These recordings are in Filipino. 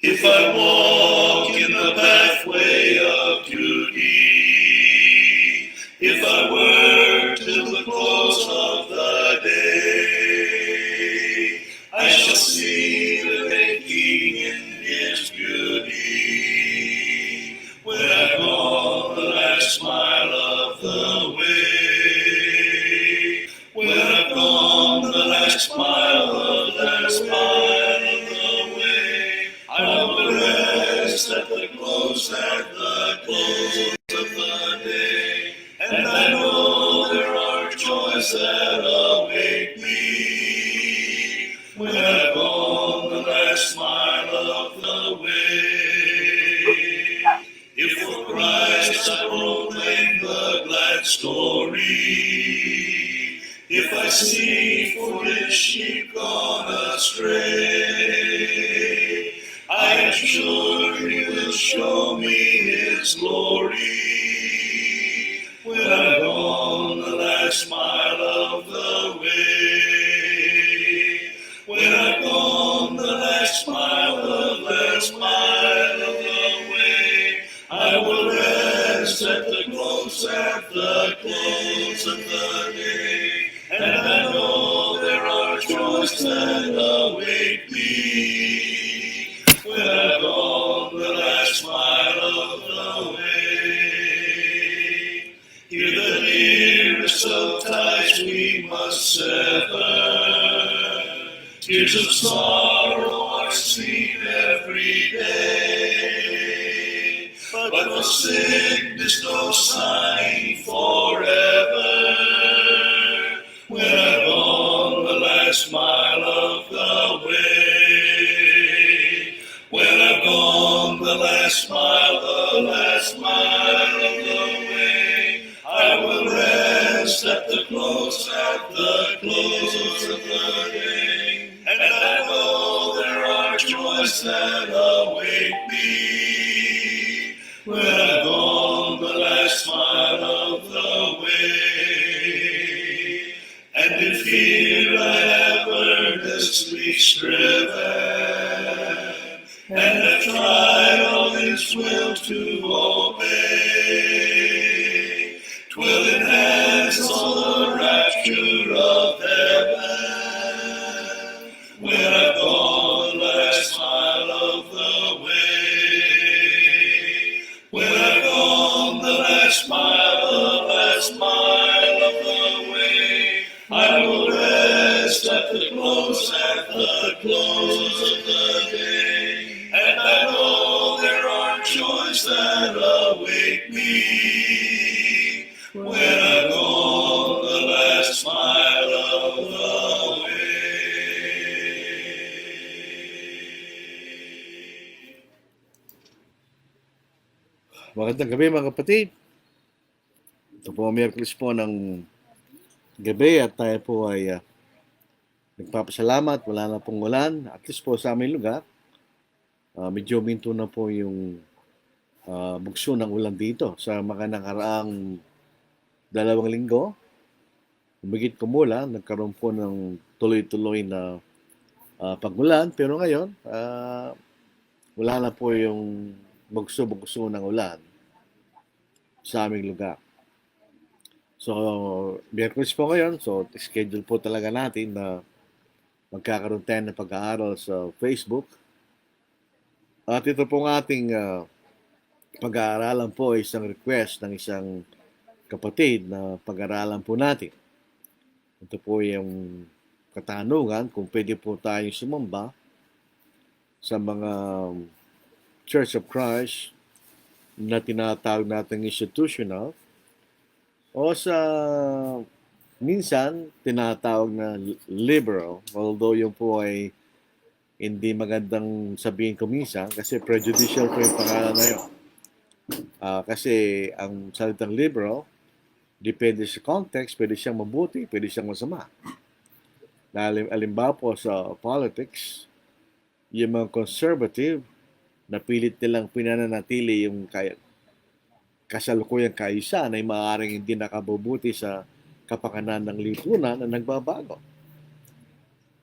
If I walk in the pathway of duty, if I work till the close of the day, I shall see the great King in his beauty. When I've gone the last mile of the way, when I've gone the last mile of the way, I will rest at the close of the day, and I know there are joys that await me when I've gone the last mile of the way. If for Christ I proclaim the glad story, if I seek for his sheep gone astray, I am sure he will show me his glory when I've gone the last mile of the way. When I've gone the last mile of the way, I will rest at the close of the day, and I know there are joys that await me when I've gone the last mile of the way. Here the nearest of ties we must sever. Tears of sorrow are seen every day, but for sickness no sign forever. When I've gone the last mile of the way, when I've gone the last mile of the way, I will rest at the close of the day, and I know there are joys that await me when I've gone the last mile of the way. And in fear I have earnestly striven, and have tried all his will to obey. 'Twill enhance all the rapture of heaven when I've gone the last mile of the way. When I've gone the last mile of the way, I will rest at the close of the day, and I know there are joys that await me when I've gone the last mile of the way. Magandang gabi mga kapatid. Ito po ang Miyerkules po ng gabi at tayo po ay nagpapasalamat. Wala na pong ulan. At least po sa aming lugar, medyo minto na po yung bugso ng ulan dito. Sa mga nakaraang 2 linggo, humigit kumulang, nagkaroon po ng tuloy-tuloy na pag-ulan. Pero ngayon, wala na po yung bugso-bugso ng ulan sa aming lugar. So, Miyerkules po ngayon, so schedule po talaga natin na magkakaroon tayo ng pag-aaral sa Facebook. At ito pong ating pag-aaralan po ay isang request ng isang kapatid na pag-aaralan po natin. Ito po yung katanungan kung pwede po tayong sumamba sa mga Church of Christ na tinatawag natin institutional o sa minsan tinatawag na liberal, although yun po ay hindi magandang sabihin ko minsan kasi prejudicial po yung pangalan na yun. Kasi ang salitang liberal, depende sa context, pwede siyang mabuti, pwede siyang masama. Alimbawa po sa politics, yung mga conservative, napilit nilang pinananatili yung kasalukuyang kaisa na maaaring hindi nakabubuti sa kapakanan ng lipunan na nagbabago.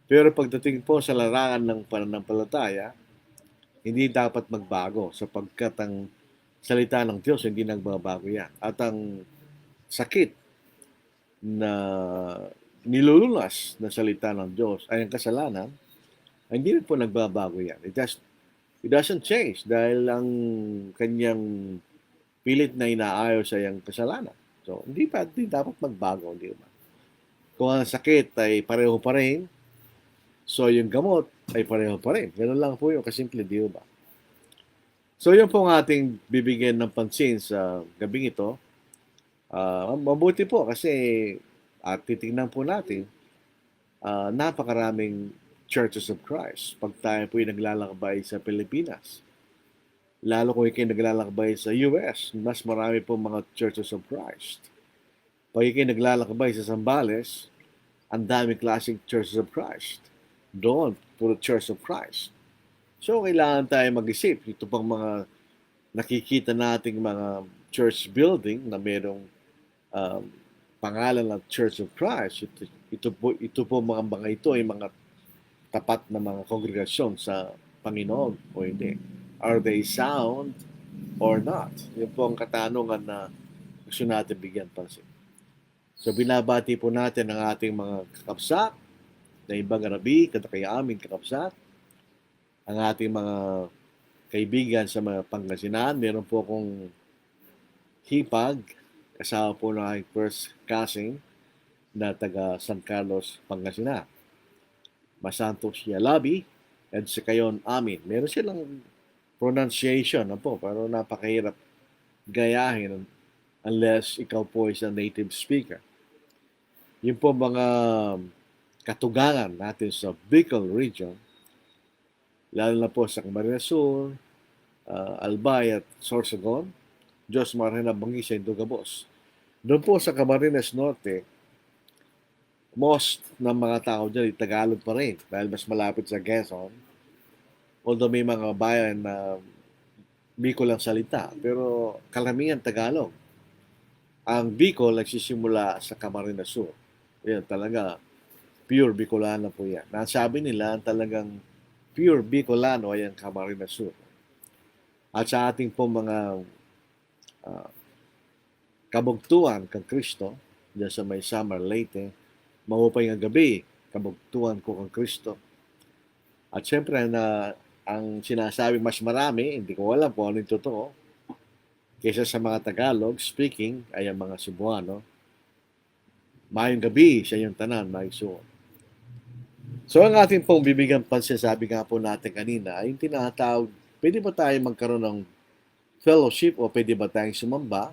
Pero pagdating po sa larangan ng pananampalataya, hindi dapat magbago sapagkat ang salita ng Diyos hindi nagbabago yan. At ang sakit na nilulunas na salita ng Diyos ay ang kasalanan, ay hindi rin po nagbabago yan. It doesn't change dahil ang kanyang pilit na inaayos ay ang kasalanan. So, hindi dapat magbago, di ba? Kung ang sakit ay pareho pa rin, so yung gamot ay pareho pa rin. Ganun lang po yung kasimple, di ba? So, yun po ang ating bibigyan ng pansin sa gabing ito. Mabuti po kasi titignan po natin, napakaraming Churches of Christ pag tayo po yung naglalakbay sa Pilipinas. Lalo kung ikay naglalakbay sa US, mas marami po mga Churches of Christ. Pag ikay naglalakbay sa Zambales, ang dami klaseng Churches of Christ. Doon, puro Church of Christ. So, kailangan tayo mag-isip. Ito pang mga nakikita nating mga church building na mayroong pangalan ng Church of Christ. Ito po mga ito ay mga tapat na mga kongregasyon sa Panginoon o hindi. Are they sound or not? Yun po ang katanungan na gusto natin bigyan pansin. So binabati po natin ang ating mga kakabsat na ibang Arabi, kaya aming kakabsat, ang ating mga kaibigan sa mga Pangasinan. Meron po akong hipag, kasama po ng aking first cousin na taga San Carlos, Pangasinan. Masantos Yalabi at sa kayon amin. Meron silang pronunciation na po, pero napakahirap gayahin unless ikaw po is a native speaker. Yung po mga katugangan natin sa Bicol region, lalo na po sa Camarines Sur, Albay at Sorsogon, Diyos Marina Bangisa, Indugabos. Doon po sa Camarines Norte, most ng mga tao dyan ay Tagalog pa rin dahil mas malapit sa Quezon. Although may mga bayan na Bicol ang salita, pero karamihan Tagalog. Ang Bicol nagsisimula sa Camarines Sur. Yan talaga, pure Bicolano po yan. Nasabi nila talagang pure Bicolano ay ang Camarines Sur. At sa ating po mga kabugtuan kang Kristo, dyan sa may Samar Leyte, mahupay nga gabi, kabugtuan ko kang Kristo. At syempre ang sinasabi mas marami, hindi ko alam kung ano yung totoo, kaysa sa mga Tagalog speaking ay ang mga Cebuano. Mayong gabi sa iyong tanan, maigsuon. So ang ating pong bibigyan pansin, sabi nga po natin kanina, ay yung tinatawag, pwede ba tayo magkaroon ng fellowship o pwede ba tayong sumamba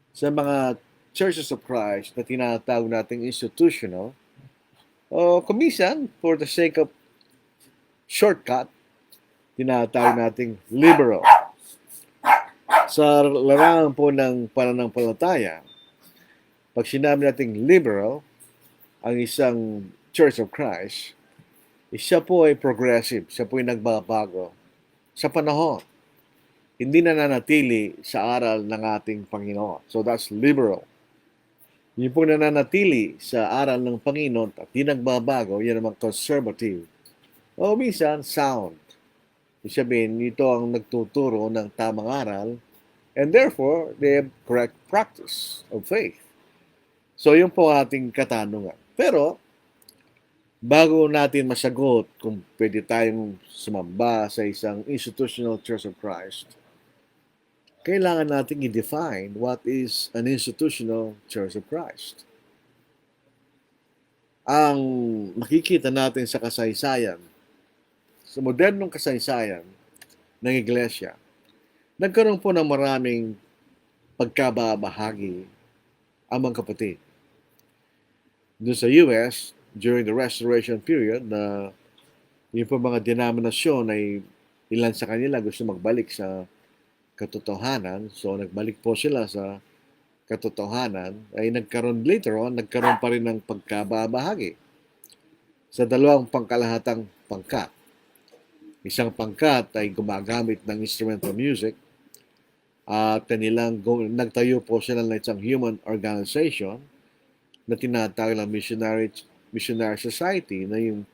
sa mga Churches of Christ na tinatawag nating institutional o kumisan for the sake of shortcut, tinatawag nating liberal. Sa larangan po ng pananampalataya, pag sinabi nating liberal, ang isang Church of Christ, siya po ay progressive, siya po ay nagbabago sa panahon. Hindi na nanatili sa aral ng ating Panginoon. So that's liberal. Yung po nananatili sa aral ng Panginoon at di nagbabago, yan naman conservative. O minsan, sound. Ibig sabihin, ito ang nagtuturo ng tamang aral and therefore, they have correct practice of faith. So, yun po ating katanungan. Pero, bago natin masagot kung pwede tayong sumamba sa isang institutional Church of Christ, kailangan natin i-define what is an institutional Church of Christ. Ang makikita natin sa kasaysayan, sa modernong kasaysayan ng Iglesia, nagkaroon po ng maraming pagkababahagi ang mga kapatid. Doon sa US, during the Restoration period, na yung po mga denominasyon ay ilan sa kanila gusto magbalik sa katotohanan. So, nagbalik po sila sa katotohanan. Ay nagkaroon pa rin ng pagkababahagi sa dalawang pangkalahatang pangkat. Isang pangkat ay gumagamit ng instrumental music at nagtayo po sila ng isang human organization na tinatawag ng missionary society na yung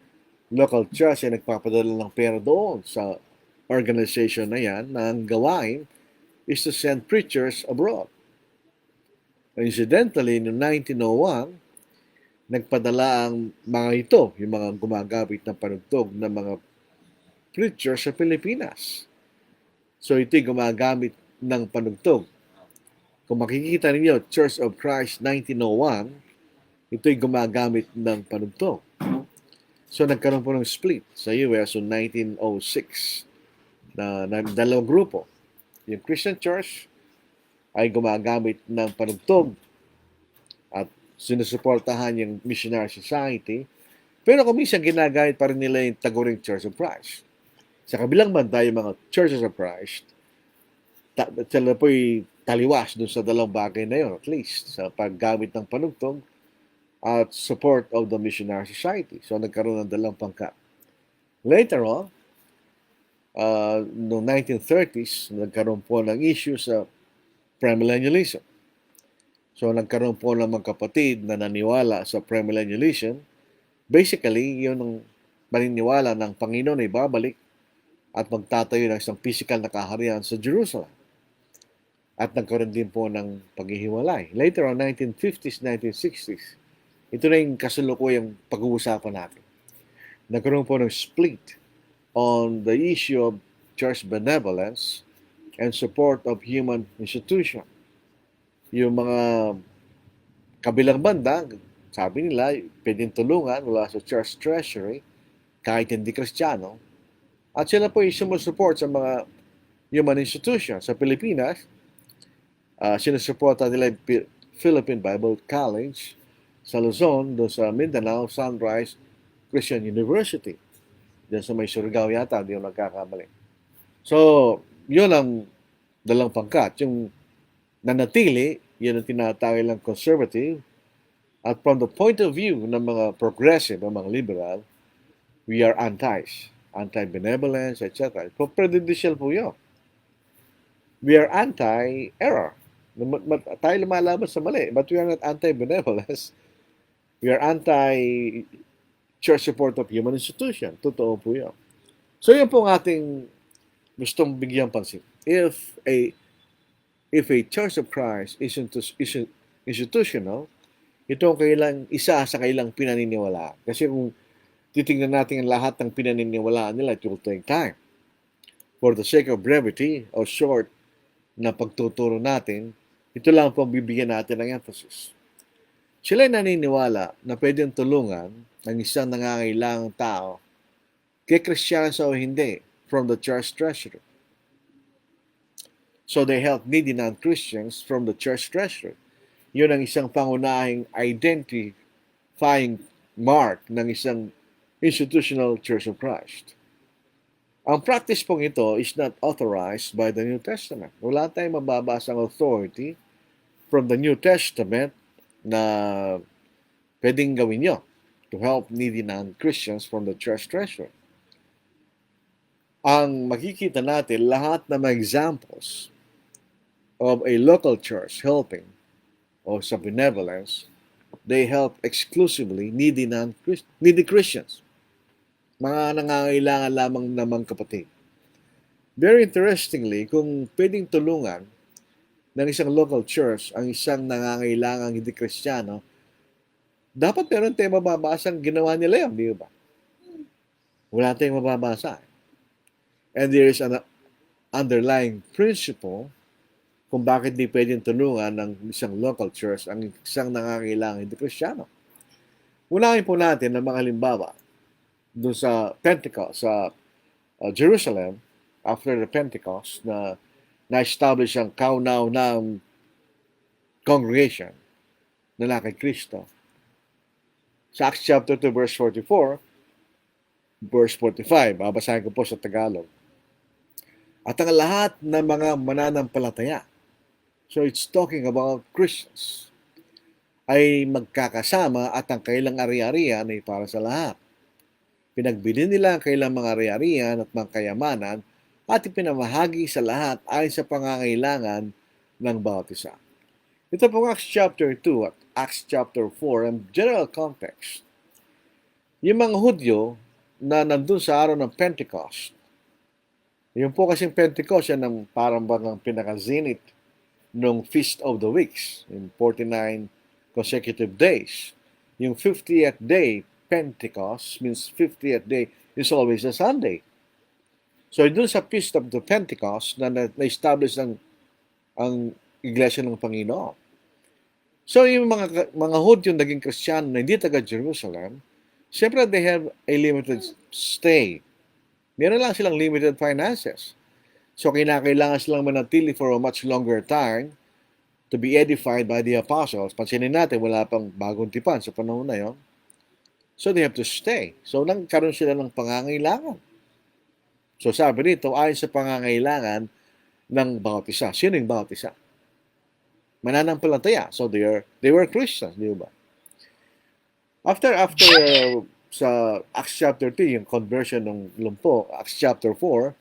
local church ay nagpapadala ng pera doon sa organization na yan na ang gawain is to send preachers abroad. Incidentally, noong 1901, nagpadala ang mga ito, yung mga gumagamit ng panugtog ng mga preachers sa Pilipinas. So ito'y gumagamit ng panugtog. Kung makikita ninyo, Church of Christ 1901, ito'y gumagamit ng panugtog. So nagkaroon po ng split sa US noong 1906 na dalawang grupo. Yung Christian Church ay gumagamit ng panugtog at sinusuportahan yung Missionary Society. Pero kung minsan ginagamit pa rin nila yung taguring Church of Christ. Sa kabilang banda, yung mga Churches of Christ, sila po'y taliwas dun sa dalawang bagay na yun, at least, sa paggamit ng panugtog at support of the Missionary Society. So, nagkaroon ng dalawang pangkat. Later on, noong 1930s, nagkaroon po ng issue sa premillennialism. So, nagkaroon po ng mga kapatid na naniwala sa premillennialism. Basically, yun ang maniniwala ng Panginoon ay babalik at magtatayo ng isang physical na kaharian sa Jerusalem. At nagkaroon din po ng paghihiwalay. Later on, 1950s, 1960s, ito na yung kasalukuyang pag-uusapan natin. Nagkaroon po ng split on the issue of church benevolence and support of human institution. Yung mga kabilang banda, sabi nila, pwedeng tulungan mula sa church treasury, kahit hindi Kristiyano, at sila po yung sumusupport sa mga human institution. Sa Pilipinas, sinusuporta nila yung Philippine Bible College, sa Luzon, doon sa Mindanao, Sunrise Christian University. Diyan sa may Surigao yata, di yung nagkakamali. So, yun ang dalang pangkat. Yung nanatili, yun ang tinatawag lang conservative. At from the point of view ng mga progressive, ng mga liberal, we are anti-benevolence, etc. Prejudicial po yun. We are anti-error. Tayo lumalaban sa mali, but we are not anti-benevolence. We are anti-church support of human institution. Totoo po yan. So yun po ang ating gustong bigyan pansin. If a Church of Christ is institutional, ito ang isa sa kailang pinaniniwalaan. Kasi kung titingnan natin ang lahat ng pinaniniwalaan nila, it will take time. For the sake of brevity or short na pagtuturo natin, ito lang po ang bibigyan natin ng emphasis. Sila ay naniniwala na pwedeng tulungan ng isang nangangailangang tao, kay Kristiyano o hindi, from the church treasury. So they help needy non-Christians from the church treasury. Yun ang isang pangunahing identifying mark ng isang institutional Church of Christ. Ang practice pong ito is not authorized by the New Testament. Wala tayong mababasang authority from the New Testament na pwedeng gawin nyo to help needy non-Christians from the church treasury. Ang makikita natin, lahat ng mga examples of a local church helping o sa benevolence, they help exclusively needy Christians. Mga nangangailangan lamang namang kapatid. Very interestingly, kung pwedeng tulungan ng isang local church ang isang nangangailangang hindi Kristiyano, dapat meron tayong mababasang ginawa nila yun, di ba? Wala tayong mababasa. And there is an underlying principle kung bakit di pwedeng tulungan ng isang local church ang isang nangangailangang hindi Kristiyano. Unahin po natin ang mga halimbawa doon sa Pentecost, sa Jerusalem, after the Pentecost, na na-establish ang kaunaw ng congregation na kay Kristo. Sa Acts chapter 2, verse 44, verse 45, babasahin ko po sa Tagalog. At ang lahat ng mga mananampalataya, so it's talking about Christians, ay magkakasama at ang kailang ari-arian ay para sa lahat. Pinagbili nila ang kailang mga ari-arian at mga kayamanan at ipinamahagi sa lahat ayon sa pangangailangan ng bawat isa. Ito po Acts chapter 2 at Acts chapter 4 ang general context. Yung mga Hudyo na nandun sa araw ng Pentecost, Yung po kasing Pentecost, yan ang parang bang pinaka-zenith ng Feast of the Weeks, in 49 consecutive days. Yung 50th day, Pentecost, means 50th day is always a Sunday. So, dun sa Feast of the Pentecost, na-establish ang Iglesia ng Panginoon. So, yung mga Hudyo naging Kristiyano na hindi taga Jerusalem, siyempre they have a limited stay. Meron lang silang limited finances. So, kinakailangan silang manatili for a much longer time to be edified by the apostles. Pansinin natin, wala pang bagong tipan sa panahon na yon. So, they have to stay. So, nagkaroon sila ng pangangailangan. So, sabi rito, ayon sa pangangailangan ng bawat isa. Sino yung bawat isa? Mananampalataya. So, they were Christians, di ba? After sa Acts chapter 3, yung conversion ng lumpo, Acts chapter 4,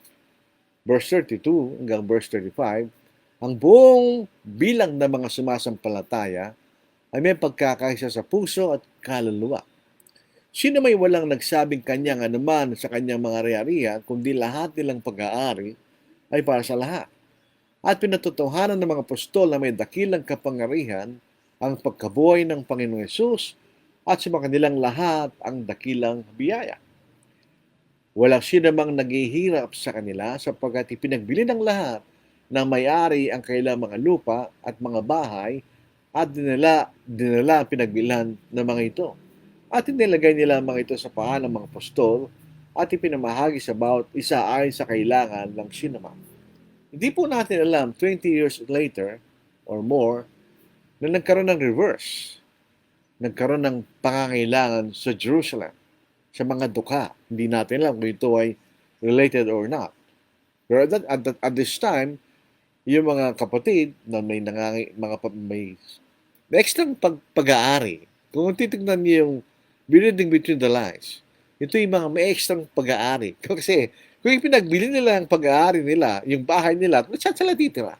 verse 32 hanggang verse 35, ang buong bilang ng mga sumasampalataya ay may pagkakaisa sa puso at kaluluwa. Sino may walang nagsabing kanyang anuman sa kanyang mga ari-arian, kundi lahat nilang pag-aari ay para sa lahat. At pinatotohanan ng mga apostol na may dakilang kapangyarihan ang pagkabuhay ng Panginoong Yesus at sa mga kanilang lahat ang dakilang biyaya. Walang sinamang naghihirap sa kanila sapagkat ipinagbili ng lahat ng may-ari ang kailang mga lupa at mga bahay at dinala ang pinagbilhan ng mga ito. At inilagay nila ang mga ito sa pahan ng mga apostol at ipinamahagi sa bawat isa ayon sa kailangan ng sinama. Hindi po natin alam 20 years later or more na nagkaroon ng reverse. Nagkaroon ng pangangailangan sa Jerusalem, sa mga dukha. Hindi natin alam kung ito ay related or not. Pero at this time, yung mga kapatid na may extra pag-aari. Kung titignan niyo yung reading between the lines, ito yung mga may extra pag-aari. Kasi kung ipinagbili nila ang pag-aari nila, yung bahay nila, saan sila titira?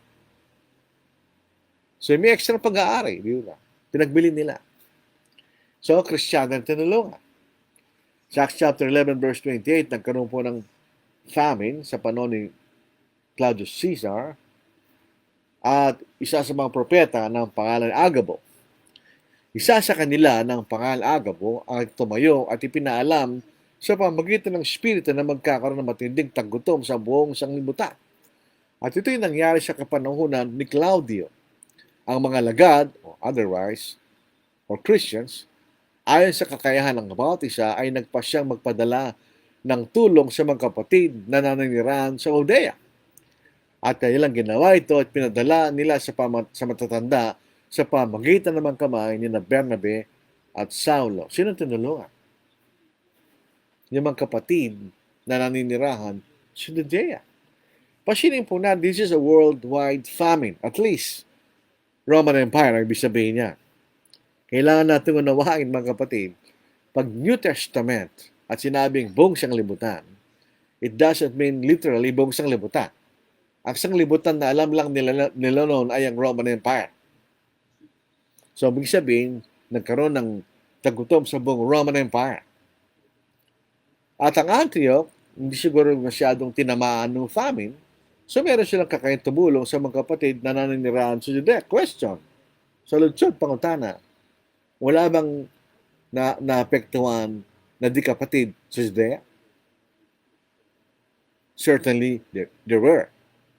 So may extra pag-aari, di ba? Pinagbili nila. So, Kristiyano ang tinulungan. Sa Acts chapter 11 verse 28, nagkaroon po ng famine sa panahon ni Claudius Caesar at isa sa mga propeta ng pangalan Agabo. Isa sa kanila ng pangalan Agabo ang tumayo at ipinaalam sa pamamagitan ng Espiritu na magkakaroon ng matinding taggutom sa buong sanglibutan. At ito yung nangyari sa kapanahunan ni Claudio. Ang mga lagad, o otherwise, or Christians, ayon sa kakayahan ng bawat isa ay nagpasyang magpadala ng tulong sa mga kapatid na nananirahan sa Judea. At kanilang ginawa ito at pinadala nila sa matatanda sa pamagitan ng mga kamay ni Bernabe at Saulo. Sino tinulungan? Yung mga kapatid na naninirahan sa Judea. Pasinin po na, this is a worldwide famine. At least, Roman Empire, ang ibig sabihin niya. Kailangan natin unawain, mga kapatid, pag New Testament at sinabing buong sanglibutan, it doesn't mean literally buong sanglibutan. Ang sanglibutan na alam lang nila noon ay ang Roman Empire. So, ibig sabihin, nagkaroon ng tagutom sa buong Roman Empire. At ang Antioch, hindi siguro masyadong tinamaan ng famine, so meron silang kakayang tumulong sa mga kapatid na naninirahan sa Judea. Question, sa Lutsod, Pangutana, wala bang naapektuhan na di kapatid sa Judea? Certainly, there were.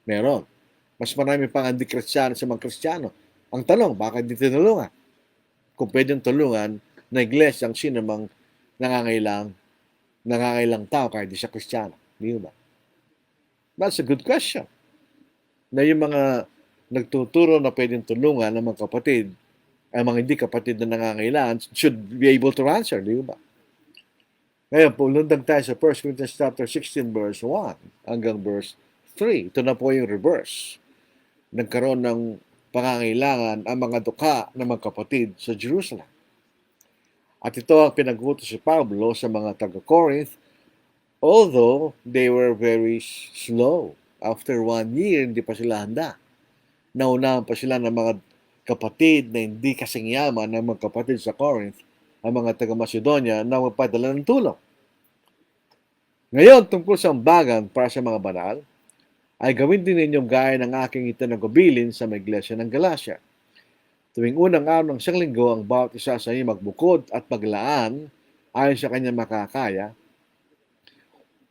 Meron. Mas marami pang hindi Kristiyano sa mga Kristiyano. Ang tanong, bakit di tinulungan? Kung pwedeng tulungan na iglesia ang sinamang nangangailang tao kahit di siya Kristiyano. Di ba? That's a good question. Na yung mga nagtuturo na pwedeng tulungan ng mga kapatid, ang mga hindi kapatid na nangangailangan should be able to answer, di ba? Ngayon, pulundag tayo sa 1 Corinthians chapter 16 verse 1 hanggang verse 3. Ito na po yung reverse. Nagkaroon ng pangangailangan ang mga dukha ng mga kapatid sa Jerusalem. At ito ang pinag-utos si Pablo sa mga taga-Corinth, although they were very slow. After 1 year, hindi pa sila handa. Naunahan pa sila ng mga kapatid na hindi kasing yaman ng mga kapatid sa Corinth, ang mga taga-Macedonia na magpadala ng tulong. Ngayon, tungkol sa ambagan para sa mga banal, ay gawin din ninyong gaya ng aking itinagubilin sa mga iglesia ng Galacia. Tuwing unang araw ng siyang linggo, ang bawat isa sa inyo magbukod at maglaan ayon sa kanyang makakaya,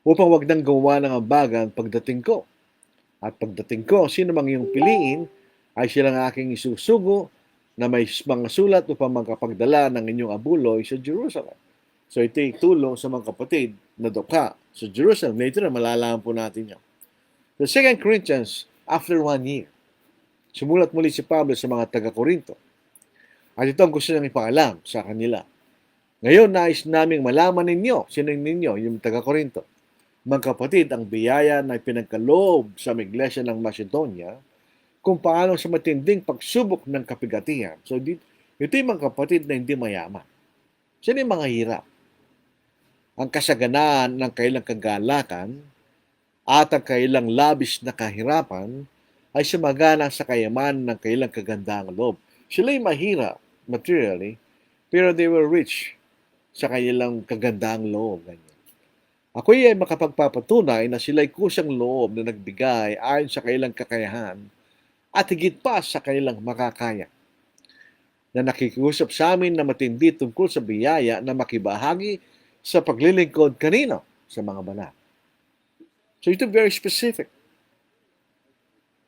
upang wag nang gumawa ng ambagan pagdating ko. At pagdating ko, sino mang iyong piliin, ay silang aking isusugo na may mga sulat upang magkapagdala ng inyong abuloy sa Jerusalem. So ito'y tulong sa mga kapatid na dukha sa Jerusalem. Later na malalaman po natin yan. The 2 Corinthians, after 1 year, sumulat muli si Pablo sa mga taga-Korinto. At ito ang gusto niyang ipaalam sa kanila. Ngayon, nais naming malaman ninyo, sino ninyo, yung taga-Korinto. Mga kapatid, ang biyaya na pinagkaloob sa iglesia ng Macedonia, kung paano sa matinding pagsubok ng kapigatihan. So, ito yung mga kapatid na hindi mayaman. Sino yung mga hirap? Ang kasaganaan ng kailang kagalakan at ang kailang labis na kahirapan ay sumagana sa kayaman ng kailang kagandang loob. Sila'y mahirap materially, pero they were rich sa kanilang kagandang loob. Ako ay makapagpapatunay na sila'y kusang loob na nagbigay ayon sa kanilang kakayahan at higit pa sa kanilang makakaya. Na nakikiusap sa amin na matindi tungkol sa biyaya na makibahagi sa paglilingkod kanino sa mga banal. So ito very specific.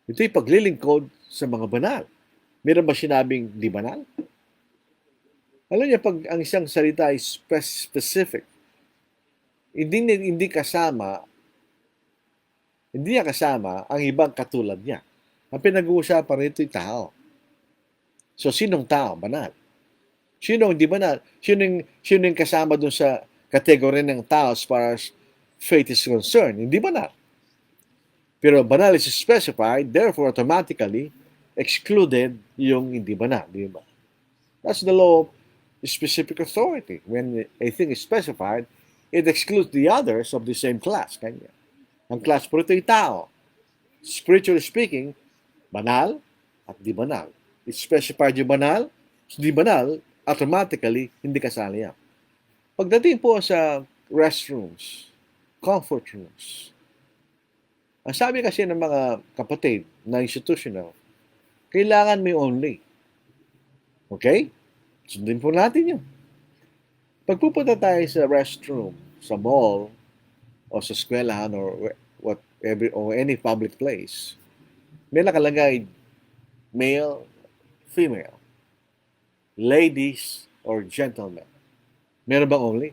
Ito'y paglilingkod sa mga banal. Meron ba sinabing di banal? Alam niyo, pag ang isang salita ay specific, hindi niya kasama ang ibang katulad niya. Ang pinag-uusapan rito ay tao. So, sinong tao? Banal. Sino hindi banal? Sino yung kasama dun sa kategory ng tao as far as faith is concerned? Hindi banal. Pero banal is specified, therefore automatically excluded yung hindi banal. Di ba? That's the law of specific authority. When a thing is specified, it excludes the others of the same class. Kanya. Ang class po ito ay tao. Spiritually speaking, banal at di banal. It's specified yung banal, di banal, automatically hindi kasali yan. Pagdating po sa restrooms, comfort rooms, ang sabi kasi ng mga kapatid na institutional, kailangan may only. Okay? Sundin po natin yun. Pagpupunta tayo sa restroom, sa mall, o sa eskwelahan, or any public place, may nakalagay male, female, ladies, or gentlemen. Meron bang only?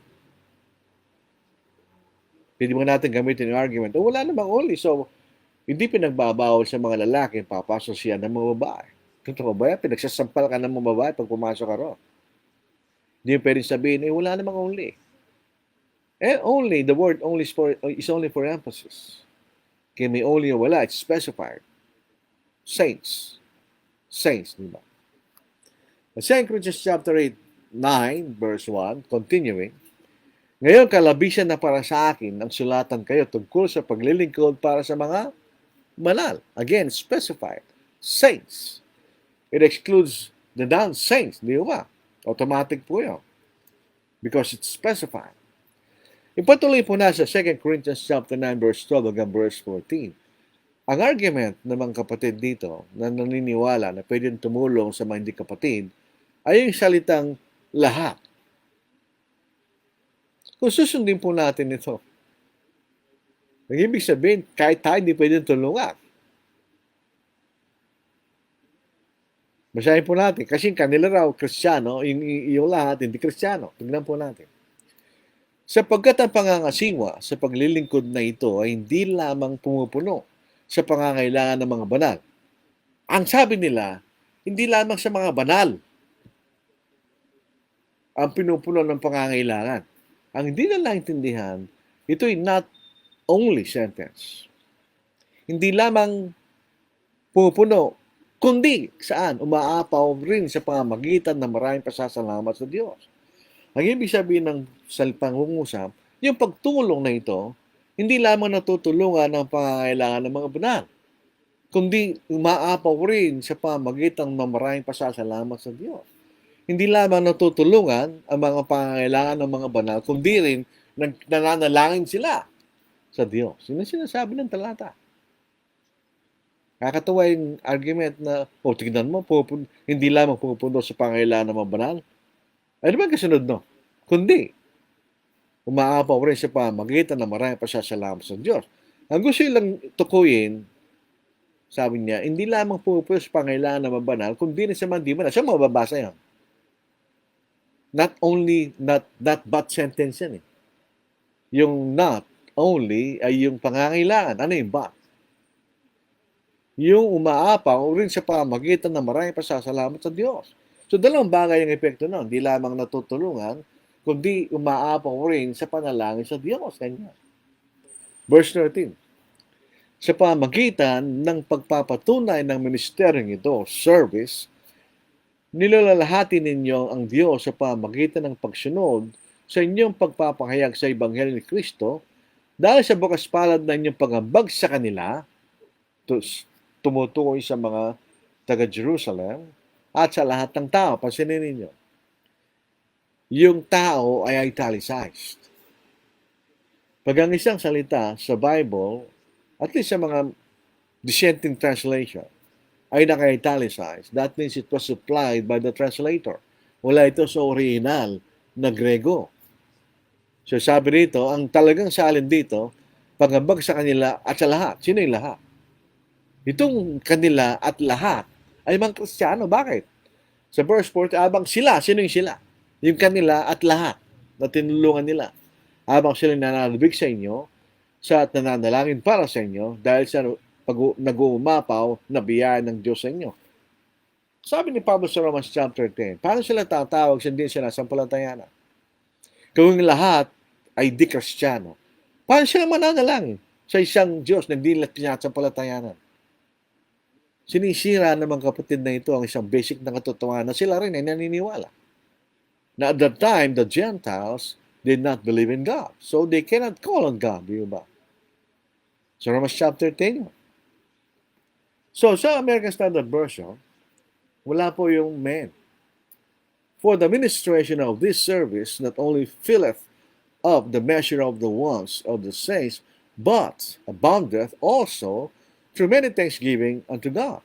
Pwede mo natin gamitin yung argument, wala namang only. So, hindi pinagbabawal sa mga lalaki, papasok siya ng mga babae. Totoo ba yan? Pinagsasampal ka ng mga babae pag pumasok ka ron. Hindi mo pwedeng sabihin, wala namang only. Only, the word only is only for emphasis. Kaya may only o wala, it's specified. Saints. Saints, di ba? 2 Corinthians chapter 8, 9, verse 1, continuing, ngayon, kalabisan na para sa akin ang sulatan kayo tungkol sa paglilingkod para sa mga banal. Again, specified. Saints. It excludes the non-saints. Di ba? Automatic po yun. Because it's specified. Ipatuloy po na sa 2 Corinthians chapter 9, verse 12 hanggang verse 14. Ang argument ng mga kapatid dito na naniniwala na pwedeng tumulong sa mga hindi kapatid ay yung salitang lahat. Kung susundin po natin ito, nag-ibig sabihin, kahit tayo hindi pwedeng tulungan. Basahin po natin. Kasi kanila raw, Kristiyano, yung lahat, hindi Kristiyano. Tignan po natin. Sapagkat ang pangangasiwa sa paglilingkod na ito ay hindi lamang pumupuno sa pangangailangan ng mga banal. Ang sabi nila, hindi lamang sa mga banal ang pinupuno ng pangangailangan. Ang hindi na naintindihan, ito ay not only sentence. Hindi lamang pumupuno, kundi saan? Umaapaw rin sa pamamagitan ng maraming pasasalamat sa Diyos. Ang ibig sabihin ng pangungusap, yung pagtulong na ito, hindi lamang natutulungan ang pangangailangan ng mga banal, kundi umaapaw rin sa pamamagitan ng maraming pasasalamat sa Diyos. Hindi lamang natutulungan ang mga pangangailangan ng mga banal, kundi rin nananalangin sila sa Diyos. Yun ang sinasabi ng talata. Kakatawa yung argument na, tignan mo, hindi lamang pupundo sa pangailangan ng mga banal. Ano ba ang kasunod, no? Kundi, umaapaw rin sa pamagitan ng maraming pasasalamat sa Diyos. Ang gusto lang tukuyin, sabi niya, hindi lamang pupundo sa pangailangan ng mga banal, kundi rin sa mga di banal. Saan mababasa yan? Not but sentence yan eh. Yung not only ay yung pangangailangan. Ano yung but? Yung umaapaw rin sa pamagitan ng maraming pasasalamat sa Diyos. So, dalawang bagay ang epekto nun. Hindi lamang natutulungan, kundi umaapaw rin sa panalangin sa Diyos. Kanya. Verse 13. Sa pamagitan ng pagpapatunay ng ministeryong ito, service, nilalahati ninyo ang Diyos sa pamagitan ng pagsunod sa inyong pagpapahayag sa Ebanghelyo ni Kristo dahil sa bukas palad na inyong pagambag sa kanila, tumutukoy sa mga taga-Jerusalem at sa lahat ng tao. Pansinin ninyo, yung tao ay italicized. Pag ang isang salita sa Bible, at least sa mga dissenting translation, ay naka-italicized, that means it was supplied by the translator. Wala ito sa original na Grego. So sabi dito, ang talagang salin dito, pagambag sa kanila at sa lahat. Sino yung lahat? Itong kanila at lahat ay mga Kristiyano. Bakit? Sa verse 40, abang sila, sino yung sila? Yung kanila at lahat na tinulungan nila. Abang sila nananabig sa inyo, sa nananalangin para sa inyo, dahil sa nag-uumapaw na biyaya ng Diyos sa inyo. Sabi ni Pablo sa Romans chapter 10, paano sila tatawag sa hindi sinasampalatayana? Kung lahat ay di Kristiyano, paano sila mananalangin sa isang Diyos na hindi nila sinasampalatayanan? Sinisira naman kapatid na ito ang isang basic na katotohanan na sila rin ay naniniwala. Na at that time, the Gentiles did not believe in God. So they cannot call on God, di ba? So Romans chapter 10. So sa American Standard Version, wala po yung men. For the ministration of this service not only filleth up the measure of the wants of the saints, but aboundeth also through many thanksgiving unto God,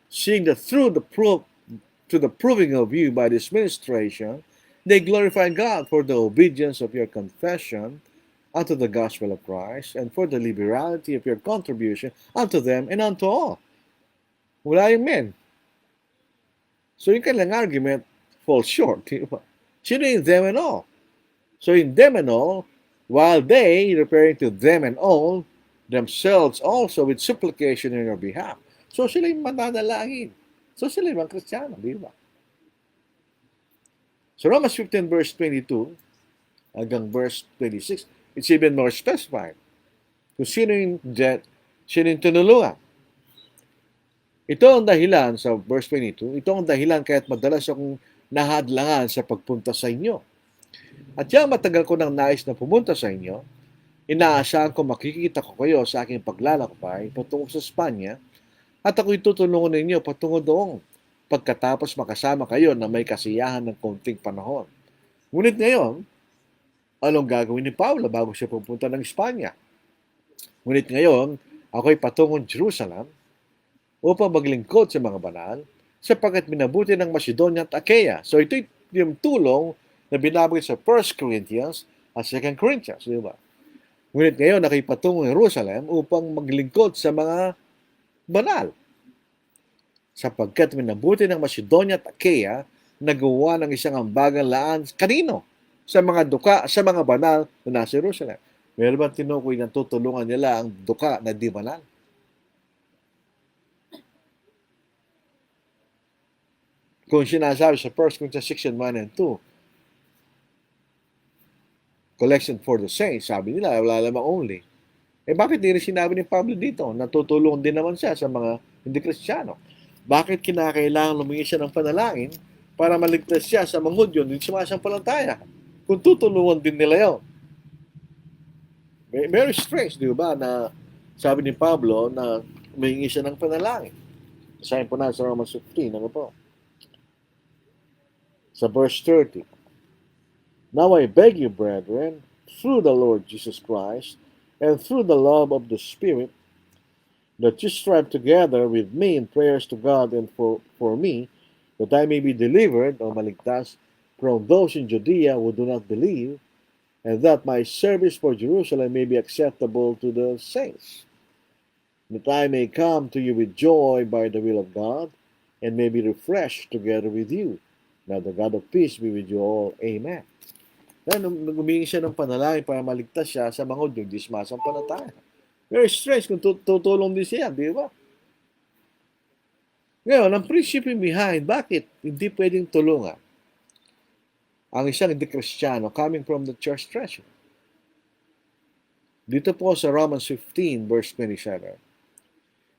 seeing that through the proving of you by this ministration, they glorify God for the obedience of your confession unto the gospel of Christ, and for the liberality of your contribution unto them and unto all. Wala yung men. So yung kanilang argument falls short. Diba? Sino yung them and all? So in them and all, while they, referring to them and all, themselves also with supplication in your behalf. So sila yung mananalangin. So sila yung mga Kristiyano, di ba? So Romans 15 verse 22 hanggang verse 26, it's even more specified. Kung sino yung tinulungan. Ito ang dahilan sa verse 22, ito ang dahilan kaya't madalas akong nahadlangan sa pagpunta sa inyo. At yung matagal ko nang nais na pumunta sa inyo, inaasahan ko makikita ko kayo sa aking paglalakbay patungo sa Espanya at ako'y tutulungan ninyo patungo doon pagkatapos makasama kayo na may kasiyahan ng konting panahon. Ngunit ngayon, anong gagawin ni Pablo bago siya pupunta ng Espanya? Ngunit ngayon, ako'y patungong Jerusalem upang maglingkod sa mga banal sapagkat minabuti ng Macedonia at Achaia. So ito yung tulong na binabagay sa 1 Corinthians at 2 Corinthians, di ba? Ngunit ngayon, nakipatungong Jerusalem upang maglingkod sa mga banal. Sapagkat minabuti ng Macedonia at Achaia, nagawa ng isang ambagang laan kanino? Sa mga duka, sa mga banal na nasa Jerusalem. Meron ba tinukoy na tutulungan nila ang duka na di banal? Kung sinasabi sa 1 Corinthians 6 and 1 and 2, collection for the saints, sabi nila, wala lamang only. Bakit hindi rin sinabi ni Pablo dito? Natutulong din naman siya sa mga hindi Kristiyano. Bakit kinakailangan lumingi siya ng panalangin para maligtas siya sa mga Hudyo hindi sumasampalataya? Kung tutulungan din nila yun. Very strange, di ba, na sabi ni Pablo na humingi siya ng panalangin. Sabi po na sa Romans 15, ano po? Sa verse 30. Now I beg you, brethren, through the Lord Jesus Christ, and through the love of the Spirit, that you strive together with me in prayers to God and for me, that I may be delivered o maligtas from those in Judea who do not believe, and that my service for Jerusalem may be acceptable to the saints, that I may come to you with joy by the will of God, and may be refreshed together with you. Now the God of peace be with you all. Amen. Gumingi siya ng panalangin para maligtas siya sa mga Hudyong di sumasampalataya. Very strange kung tutulong din siya, di ba? Ngayon, ang prinsipyo behind, bakit hindi pwedeng tulungan ang isang hindi Kristiyano coming from the church treasure? Dito po sa Romans 15, verse 27,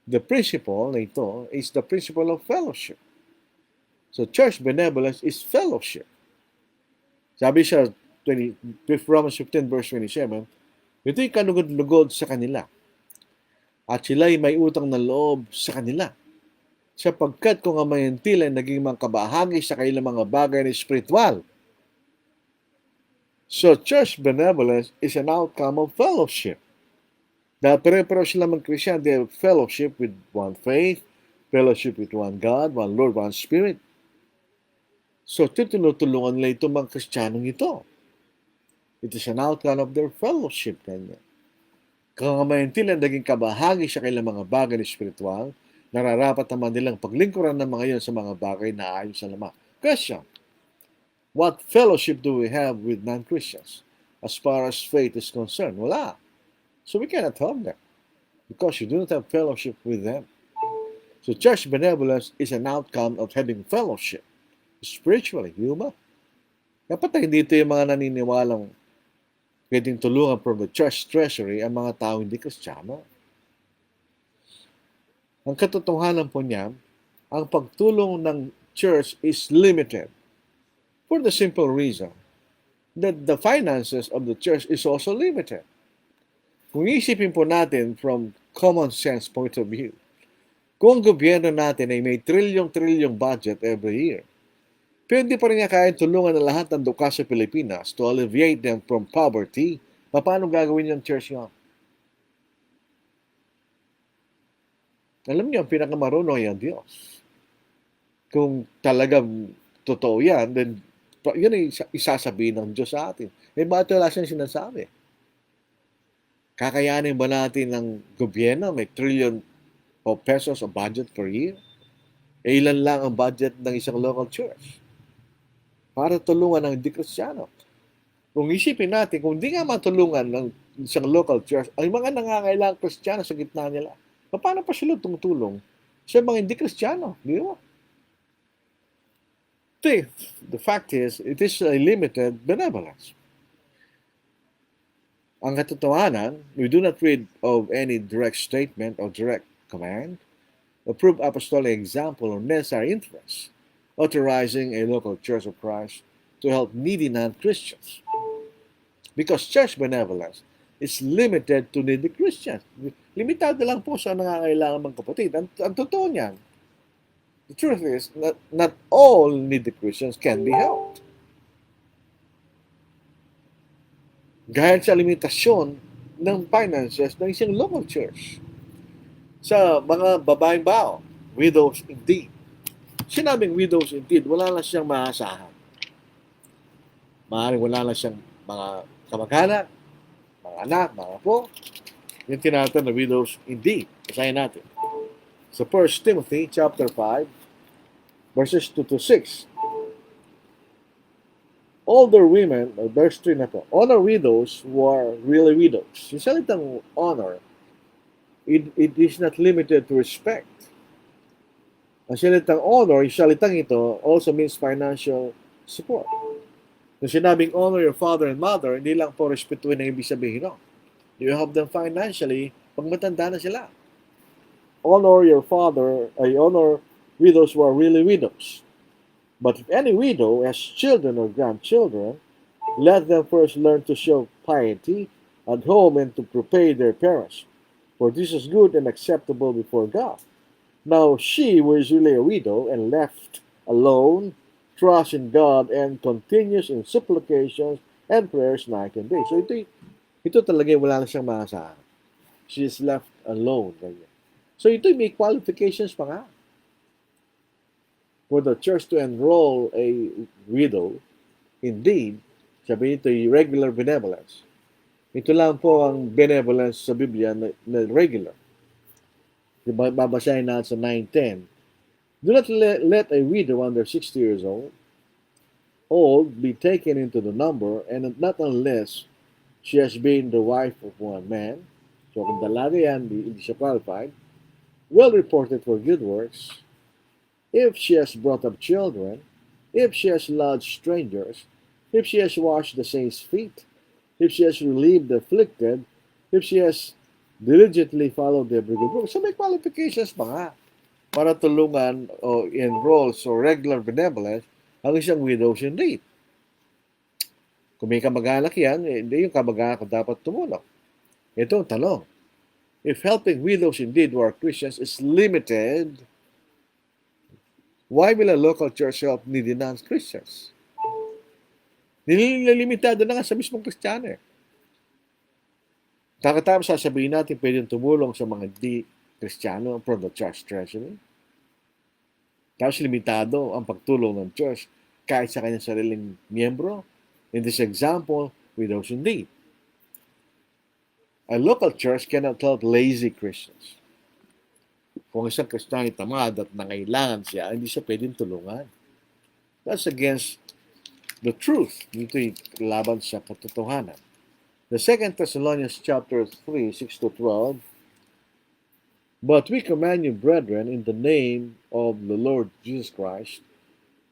the principle na ito is the principle of fellowship. So, church benevolence is fellowship. Sabi siya, Romans 15, verse 27, ito'y kanugod-lugod sa kanila. At sila'y may utang na loob sa kanila. Sapagkat kung ang mga hentil ay naging mga kabahagi sa kanilang mga bagay na spiritual. So, church benevolence is an outcome of fellowship. Dahil pare-pareho sila mga Christian, they have fellowship with one faith, fellowship with one God, one Lord, one Spirit. So, tinutulungan nila itong mga Kristiyanong ito. It is an outcome of their fellowship. Kanya. Kung ang mga hentil ay naging kabahagi sa kanilang mga bagay na spiritual, nararapat naman nilang paglingkuran ng mga iyon sa mga bagay na ayon sa laman. Question, what fellowship do we have with non-Christians as far as faith is concerned? Wala. So we cannot help them because you do not have fellowship with them. So church benevolence is an outcome of having fellowship spiritually. Yuma? Dapat hindi ito yung mga naniniwalang pwedeng tulungan from the church treasury ang mga tao hindi Kristiyano. Ang katotohanan po niya, ang pagtulong ng church is limited for the simple reason that the finances of the church is also limited. Kung isipin po natin from common sense point of view, kung ang gobyerno natin ay may trilyong budget every year, pwede pa rin niya kaya tulungan ng lahat ng duka sa Pilipinas to alleviate them from poverty. Paano gagawin yung church yun? Alam niyo, ang pinakamarunong ay ang Diyos. Kung talagang totoo yan, then yun ay isasabihin ng Diyos sa atin. Eh, bakit wala siyang sinasabi? Kakayanin ba natin ng gobyerno may trillion of pesos o budget per year? Eh, ilan lang ang budget ng isang local church para tulungan ng hindi Kristiyano. Kung isipin natin, kung hindi nga matulungan ng isang local church, ang mga nangangailangang Kristiyano sa gitna nila, paano pa sila tumutulong sa mga hindi Kristiyano? Di ba? The fact is, it is a limited benevolence. Ang katotohanan, we do not read of any direct statement or direct command, approved apostolic example or necessary interest, authorizing a local church of Christ to help needy non-Christians. Because church benevolence is limited to needy Christians. Limitado lang po sa nangangailangan mga kapatid. Ang totoo niyan, the truth is, not all needy Christians can be helped. Gaya sa limitasyon ng finances ng isang local church. Sa mga babaeng bao, widows indeed. Sinabing widows indeed, wala lang siyang maasahan. Maaaring wala lang siyang mga kamag-anak, mga anak, mga apo. Yung tinatawag na widows indeed. Basahin natin. So 1 Timothy chapter 5, verses 2 to 6. Older women, verse 3 na to, honor widows who are really widows. Yung salitang honor, it is not limited to respect. Ang salitang honor, yung salitang ito, also means financial support. Kung sinabing honor your father and mother, hindi lang po respetuhin ang ibig sabihin, no? You help them financially pag matanda na sila. Honor your father, honor widows who are really widows. But if any widow has children or grandchildren, let them first learn to show piety at home and to repay their parents. For this is good and acceptable before God. Now she who is really a widow and left alone, trusts in God and continues in supplications and prayers night and day. So ito talaga wala na siyang maasahan. She is left alone. Ganyan. So ito may qualifications pa nga. For the church to enroll a widow, indeed, sabi ito ay regular benevolence. Ito lang po ang benevolence sa Biblia na regular. Diba, babasahin natin sa 9:10. Do not let a widow under 60 years old be taken into the number, and not unless she has been the wife of one man. So kung dalaga yan, hindi siya qualified. Well reported for good works. If she has brought up children, if she has lodged strangers, if she has washed the saints' feet, if she has relieved the afflicted, if she has diligently followed every good work. So may qualifications pa nga para tulungan o enroll sa regular benevolence ang isang widows in need. Kung may kamag-anak yan, hindi yung kamag-anak dapat tumulong. Ito ang tanong. If helping widows indeed who are Christians is limited, why will a local church help needy non-Christians? Nililimitado na nga sa mismong Kristiyano eh. Takatapos sasabihin natin pwedeng tumulong sa mga di-Kristiyano from the church treasury. Tapos limitado ang pagtulong ng church kahit sa kanyang sariling miyembro. In this example, widows indeed. A local church cannot help lazy Christians. Kung isang Kristiyano tamad at nangailangan siya, hindi siya pwedeng tulungan. That's against the truth. Dito'y laban sa katotohanan. The 2 Thessalonians chapter 3, 6-12, but we command you, brethren, in the name of the Lord Jesus Christ,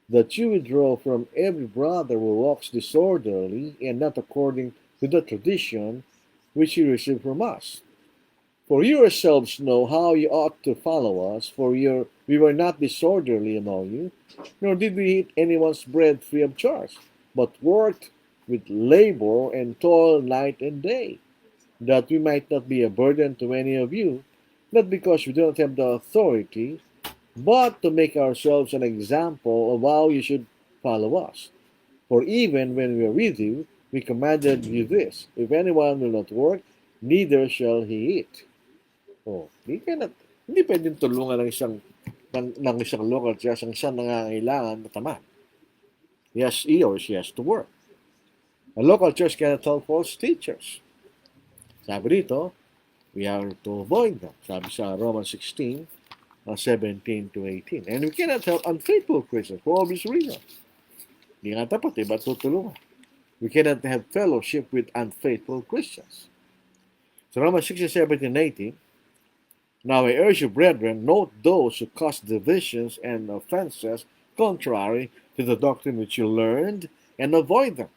that you withdraw from every brother who walks disorderly and not according to the tradition which you received from us. For you yourselves know how you ought to follow us, for we were not disorderly among you, nor did we eat anyone's bread free of charge, but worked with labor and toil night and day, that we might not be a burden to any of you, not because we do not have the authority, but to make ourselves an example of how you should follow us. For even when we were with you, we commanded you this, if anyone will not work, neither shall he eat. Oh, hindi pwedeng tulungan ng isang local church ang isang nangangailangan na tamad. Yes, he or she has to work. A local church cannot help false teachers. Sabi dito, we are to avoid them. Sabi sa Romans 16, 17-18. And we cannot help unfaithful Christians for obvious reasons. Hindi nga tapat, ba't tutulungan? We cannot have fellowship with unfaithful Christians. So Romans 16, 17-18, now I urge you, brethren, note those who cause divisions and offenses contrary to the doctrine which you learned, and avoid them.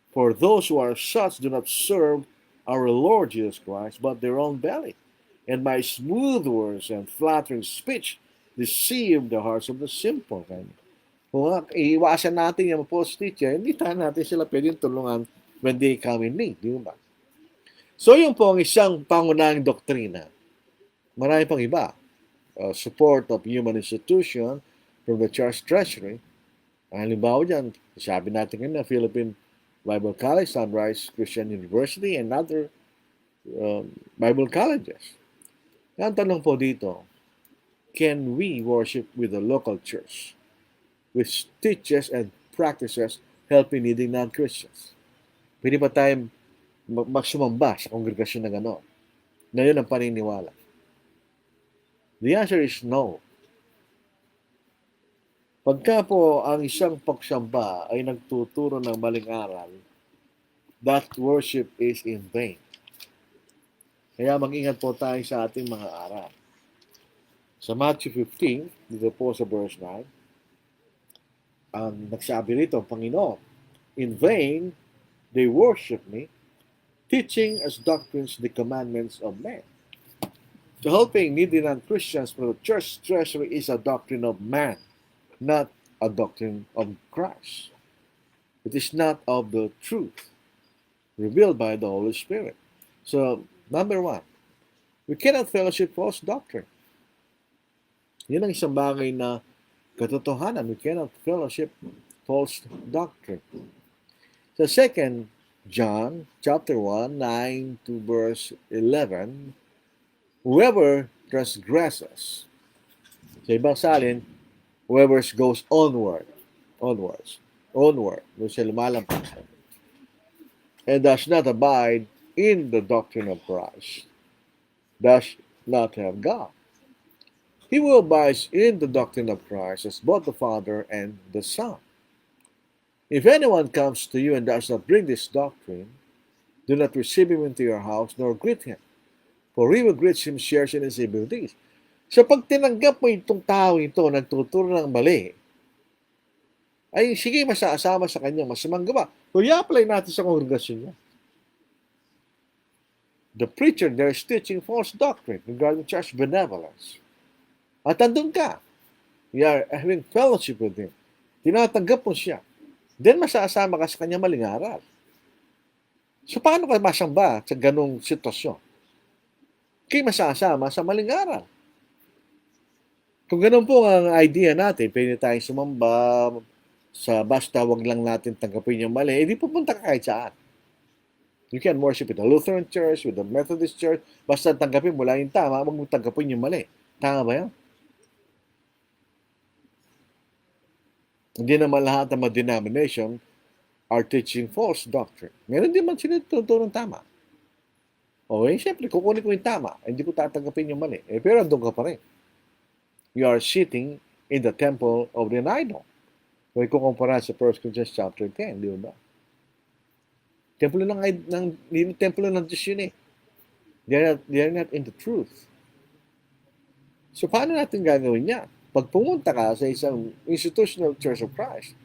For those who are such do not serve our Lord Jesus Christ, but their own belly. And by smooth words and flattering speech, deceive the hearts of the simple. Kung iiwasan natin yung false teacher, hindi natin sila pwedeng tulungan when they come in need. Di ba? So yun po ang isang pangunahing doktrina. Marami pang iba. Support of human institution from the church treasury. Ang halimbawa dyan, sabi natin kanina, Philippine Bible College, Sunrise Christian University, and other Bible colleges. Ang tanong po dito, can we worship with the local church which teaches and practices helping needy non-Christians? Pwede ba tayong magsumamba sa kongregasyon na gano'n? Na yun ang paniniwala. The answer is no. Pagka po ang isang pagsamba ay nagtuturo ng maling aral, that worship is in vain. Kaya mag-ingat po tayo sa ating mga aral. Sa Matthew 15, dito po sa verse 9, ang nagsabi rito, Panginoon, in vain they worship me, teaching as doctrines the commandments of men. So helping needy non-Christians from the church treasury is a doctrine of man, not a doctrine of Christ. It is not of the truth revealed by the Holy Spirit. So, number one, we cannot fellowship false doctrine. Yan ang isang bagay na katotohanan. We cannot fellowship false doctrine. Sa 2 John chapter 1, 9 to verse 11, whoever transgresses. Sa ibang salin, whoever goes onward, doon siya lumalampas, and does not abide in the doctrine of Christ, does not have God. He who abides in the doctrine of Christ as both the Father and the Son. If anyone comes to you and does not bring this doctrine, do not receive him into your house, nor greet him. For he who greets him shares in his evil deeds. So pag tinanggap mo itong tao ito, nagtuturo ng mali, ay sige, masasama sa kanyang masamang gawa. So i-apply natin sa kongregasyon niya. The preacher there is teaching false doctrine regarding church benevolence. At andun ka. You are having fellowship with him. Tinatanggap mo siya. Then masasama ka sa kanyang maling aral. So paano ka masamba sa ganong sitwasyon? Kaya masasama sa maling aral. Kung ganun po ang idea natin, pwede tayong sumamba sa basta wag lang natin tanggapin yung mali, hindi pupunta ka kahit saan. You can worship with the Lutheran Church, with the Methodist Church, basta tanggapin mo lang yung tama, wag mo tanggapin yung mali. Tama ba yan? Hindi naman lahat ng mga denomination are teaching false doctrine. Meron din man sila tuturong tama. Okay, siyempre, kukunin ko yung tama. Hindi ko tatanggapin yung mali. Pero andun ka pa rin. You are sitting in the temple of the idol. Kung ikukumpara sa 1 Corinthians chapter 10, di ba? Templo ng Diyos yun eh. They are not in the truth. So, paano natin gagawin yan? Pag pumunta ka sa isang institutional Church of Christ,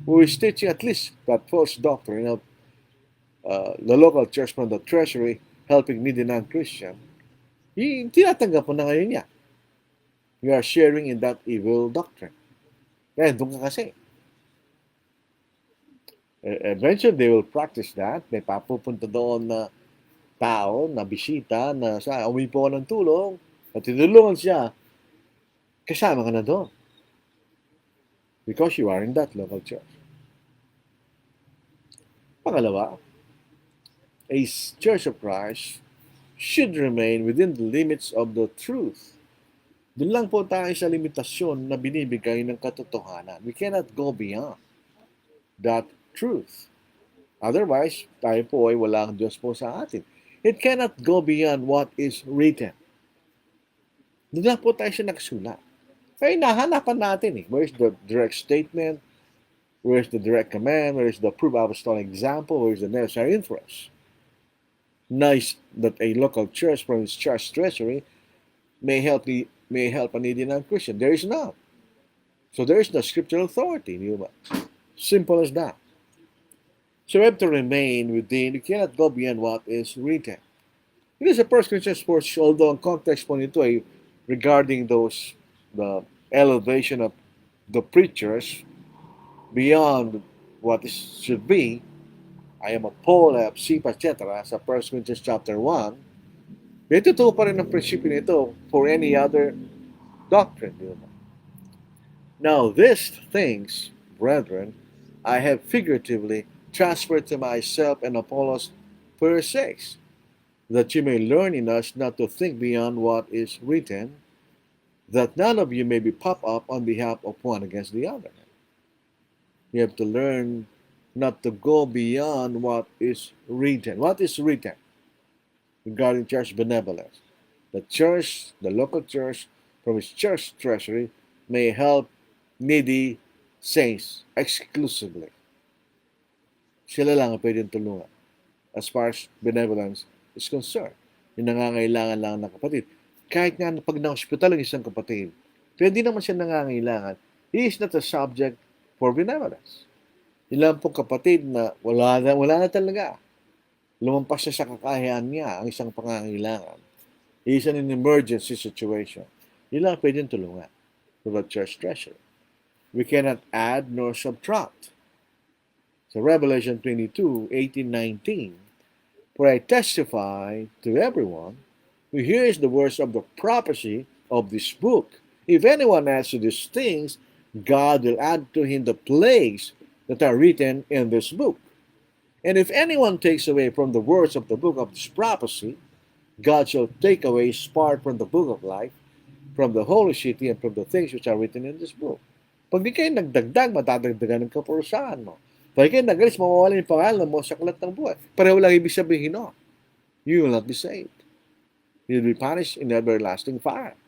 who is teaching at least that false doctrine of the local church from the treasury helping needy non-Christian, tinatanggap mo na ngayon niya. You are sharing in that evil doctrine. Kaya doon ka kasi. Eventually, they will practice that. May papupunta doon na tao, na bisita, na umipo ka ng tulong, at tinulungan siya, kasama ka na doon. Because you are in that local church. Pangalawa, a Church of Christ should remain within the limits of the truth. Doon lang po tayo sa limitasyon na binibigay ng katotohanan. We cannot go beyond that truth. Otherwise, tayo po ay walang Diyos po sa atin. It cannot go beyond what is written. Doon lang po tayo siya nakasulat. Kaya nahanapan natin eh. Where's the direct statement? Where's the direct command? Where's the proof apostolic example? Where's the necessary inference? Nice that a local church from its church treasury may help a needy non-Christian. There is none. So there is no scriptural authority. Simple as that. So we have to remain within. You cannot go beyond what is written. It is a 1 Corinthians 4, although ang context po nito ay regarding the elevation of the preachers beyond what should be. I am a Paul, I have Cephas, etc. sa 1 Corinthians chapter 1. May totoo pa rin ang prinsipyo nito for any other doctrine. Now, these things, brethren, I have figuratively transferred to myself and Apollos for your sakes, that you may learn in us not to think beyond what is written, that none of you may be puffed up on behalf of one against the other. You have to learn not to go beyond what is written. What is written regarding church benevolence? The church, the local church, from its church treasury, may help needy saints exclusively. Sila lang ang pwedeng tulungan as far as benevolence is concerned. Yung nangangailangan lang ng kapatid. Kahit nga pag na-hospital ang isang kapatid, pwede naman siya nangangailangan. He is not a subject for benevolence. Ilan pong kapatid na wala na talaga. Lumampas na sa kakayahan niya ang isang pangangailangan. He is in an emergency situation. Yun lang pwedeng tulungan for the church treasury. We cannot add nor subtract. So Revelation 22, 18, 19, for I testify to everyone who hears the words of the prophecy of this book. If anyone adds to these things, God will add to him the plagues that are written in this book. And if anyone takes away from the words of the book of this prophecy, God shall take away his part from the book of life from the holy city and from the things which are written in this book. Pag di kayo nagdagdag, matadagdagan ng kaparusahan mo. Pag kayo nagalis, mawawala yung pangalan mo sa aklat ng buhay. Pareho lang ibig sabihin, no? You will not be saved. You'll be punished in everlasting fire.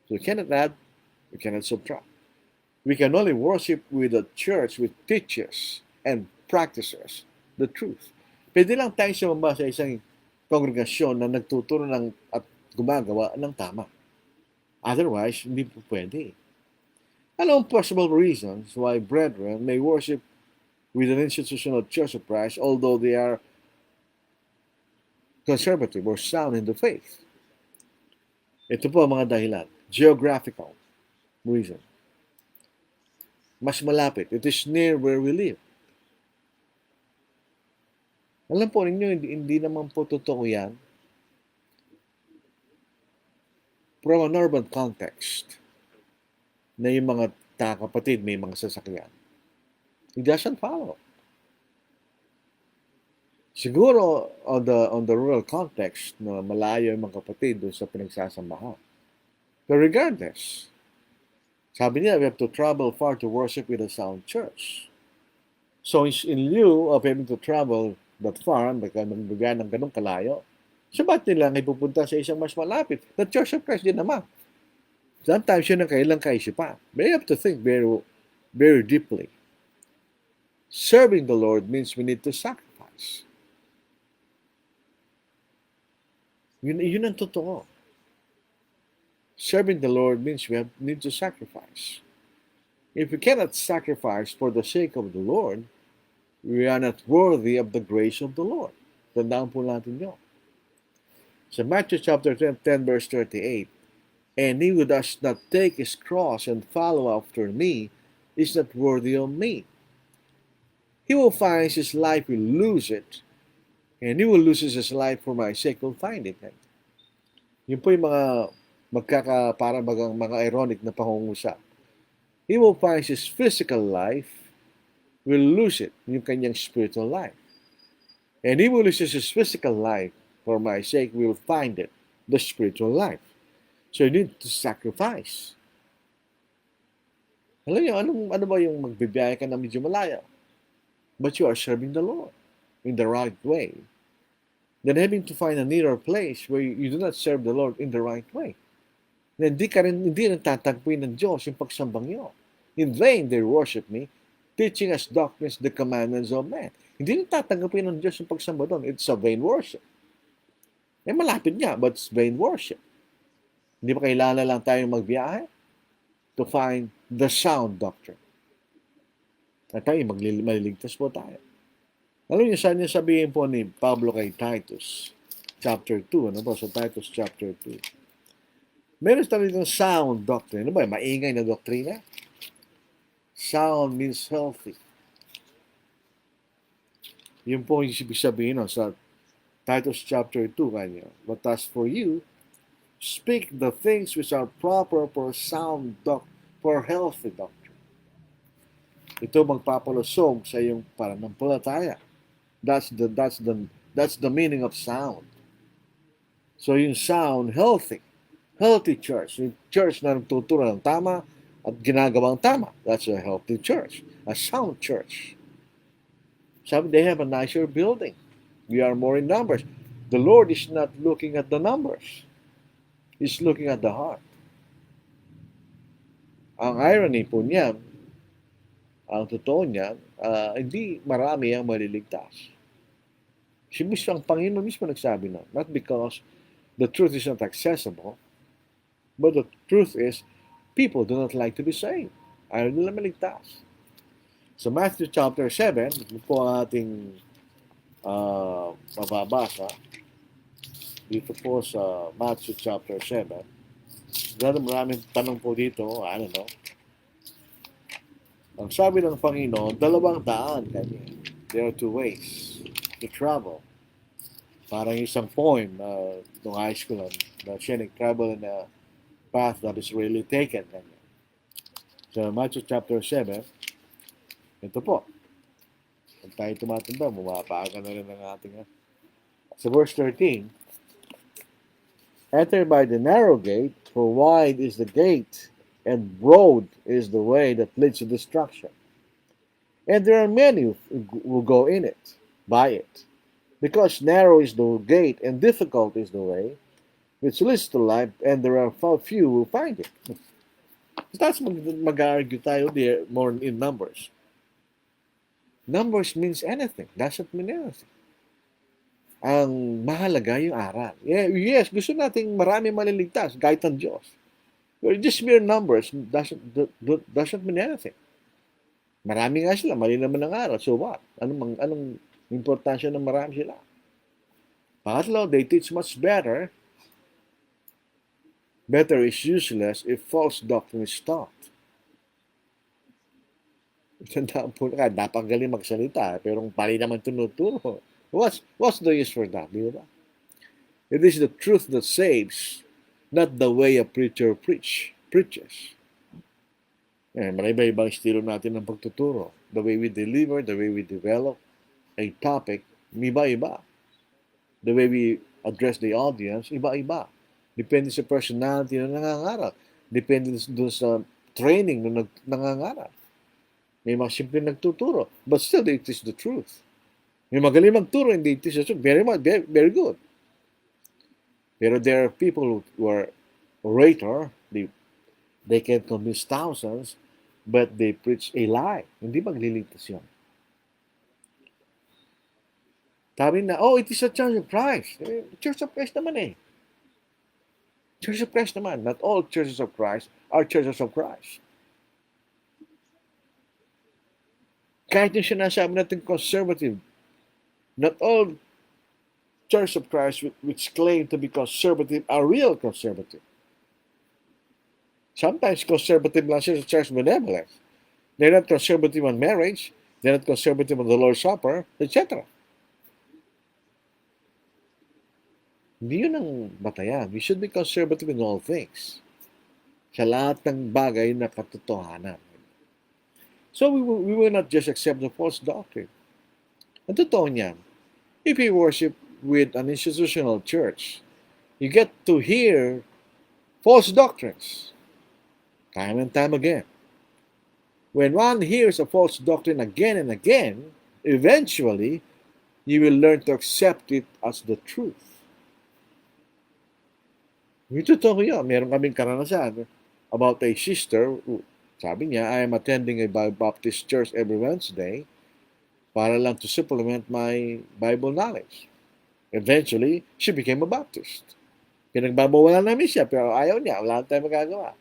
So you cannot add, you cannot subtract. We can only worship with a church which teaches and practices the truth. Pwede lang tayo sumamba sa isang kongregasyon na nagtuturo at gumagawa ng tama. Otherwise, hindi po pwede. Ano ang possible reasons why brethren may worship with an institutional church of Christ although they are conservative or sound in the faith? Ito po ang mga dahilan. Geographical reason. Mas malapit. It is near where we live. Alam po ninyo, hindi naman po totoo yan. From an urban context, na yung mga kapatid may mga sasakyan. It doesn't follow. Siguro, on the rural context, na malayo yung mga kapatid doon sa pinagsasamahan. But regardless, sabi niya, we have to travel far to worship with a sound church. So, in lieu of having to travel that far, magbigay ng ganong kalayo, sabat nila ang ipupunta sa isang mas malapit. The Church of Christ din naman. Sometimes yun ang kailang kaisipan. But you have to think very, very deeply. Serving the Lord means we need to sacrifice. Yun ang totoo. Serving the Lord means we need to sacrifice. If we cannot sacrifice for the sake of the Lord, we are not worthy of the grace of the Lord. Tandaan po natin yun. Sa Matthew chapter 10, verse 38, and he who does not take his cross and follow after me is not worthy of me. He who finds his life will lose it, and he who loses his life for my sake will find it. Yun po yung mga parang mga ironic na pangungusap. He who finds his physical life will lose it, yung kanyang spiritual life. And he who loses his physical life for my sake will find it, the spiritual life. So you need to sacrifice. Alam niyo, ano ba yung magbibiyaya ka na medyo malayo? But you are serving the Lord in the right way. Then having to find a nearer place where you do not serve the Lord in the right way. Na hindi rin tatagpuin ng Diyos yung pagsambang niyo. In vain they worship me, teaching us doctrines the commandments of man. Hindi rin tatanggapin ng Diyos yung pagsamba doon. It's a vain worship. Malapit nga, but it's vain worship. Hindi ba kailangan lang tayong magbiyahe to find the sound doctrine? At tayo, maliligtas po tayo. Alam niyo, saan niya sabihin po ni Pablo kay Titus, chapter 2, ano po, sa Titus chapter 2. Meron talagang sound doctrine. Ano ba? Maingay na doktrina? Sound means healthy. Yun po yung ibig sabihin sa Titus chapter 2 kanyo. But as for you, speak the things which are proper for sound for healthy doctrine. Ito magpapalusog sa iyong pananampalataya. That's the meaning of sound. So yung sound, healthy church. Yung church na nagtuturo ng tama at ginagawang tama. That's a healthy church. A sound church. Sabi, they have a nicer building. We are more in numbers. The Lord is not looking at the numbers. He's looking at the heart. Ang irony po niyan, ang totoo niyan, hindi marami ang maliligtas. Ang Panginoon mismo nagsabi na, not because the truth is not accessible, but the truth is, people do not like to be saved. Ayaw nila maligtas. So Matthew chapter 7, ito po ang ating mababasa. Dito po sa Matthew chapter 7. Maraming tanong po dito, I don't know. Ang sabi ng Panginoon, 2 daan kanya. There are 2 ways to travel. Parang isang poem nung high school na siya nag-travel in a path that is really taken. Kanya. So Matthew chapter 7, ito po. Kung tayo tumatanda, bumapaaga na rin ng ating. Sa verse 13, Enter by the narrow gate, for wide is the gate, and broad is the way that leads to destruction. And there are many who go in it, by it. Because narrow is the gate, and difficult is the way, which leads to life, and there are few who find it. So that's mag-argue tayo there more in numbers. Numbers means anything. Doesn't mean anything. Ang mahalaga yung aral. Yes, gusto nating marami maliligtas, kahit ang Diyos. But just mere numbers doesn't mean anything. Marami nga sila, mali naman ang aral. So what? Anong importansya ng marami sila? Pangatlo, they teach much better. Better is useless if false doctrine is taught. Tandaan po na, dapat galing magsalita, pero pali naman tinuturo. What's the use for that? Di ba? It is the truth that saves, not the way a preacher preaches. Marami-ibang estilo natin ng pagtuturo. The way we deliver, the way we develop a topic, iba-iba. The way we address the audience, iba-iba. Depende sa personality ng nangangaral. Depende dun sa training ng nangangaral. May mga simple nagtuturo, but still they teach the truth. May magaling magturo, and they teach the truth. Very good. Pero there are people who are orator, they can convince thousands, but they preach a lie. Hindi magliligtas yun. Sabi na, it is a Church of Christ. Church of Christ naman eh. Church of Christ naman. Not all churches of Christ are churches of Christ. Kahit yung sinasabi natin conservative, not all Church of Christ which claim to be conservative are real conservative. Sometimes conservative lang siya sa church benevolence. They're not conservative on marriage, they're not conservative on the Lord's Supper, etc. Hindi yun ang batayan. We should be conservative in all things. Sa lahat ng bagay na katotohanan. So we will not just accept the false doctrine. Ang totoo niyan, if you worship with an institutional church, you get to hear false doctrines time and time again. When one hears a false doctrine again and again, eventually, you will learn to accept it as the truth. Ito totoo yun. Meron kaming karanasan about a sister who, sabi niya, I am attending a Baptist church every Wednesday para lang to supplement my Bible knowledge. Eventually, she became a Baptist. Pinagbabawalan namin siya, pero ayaw niya. Wala tayong magagawa.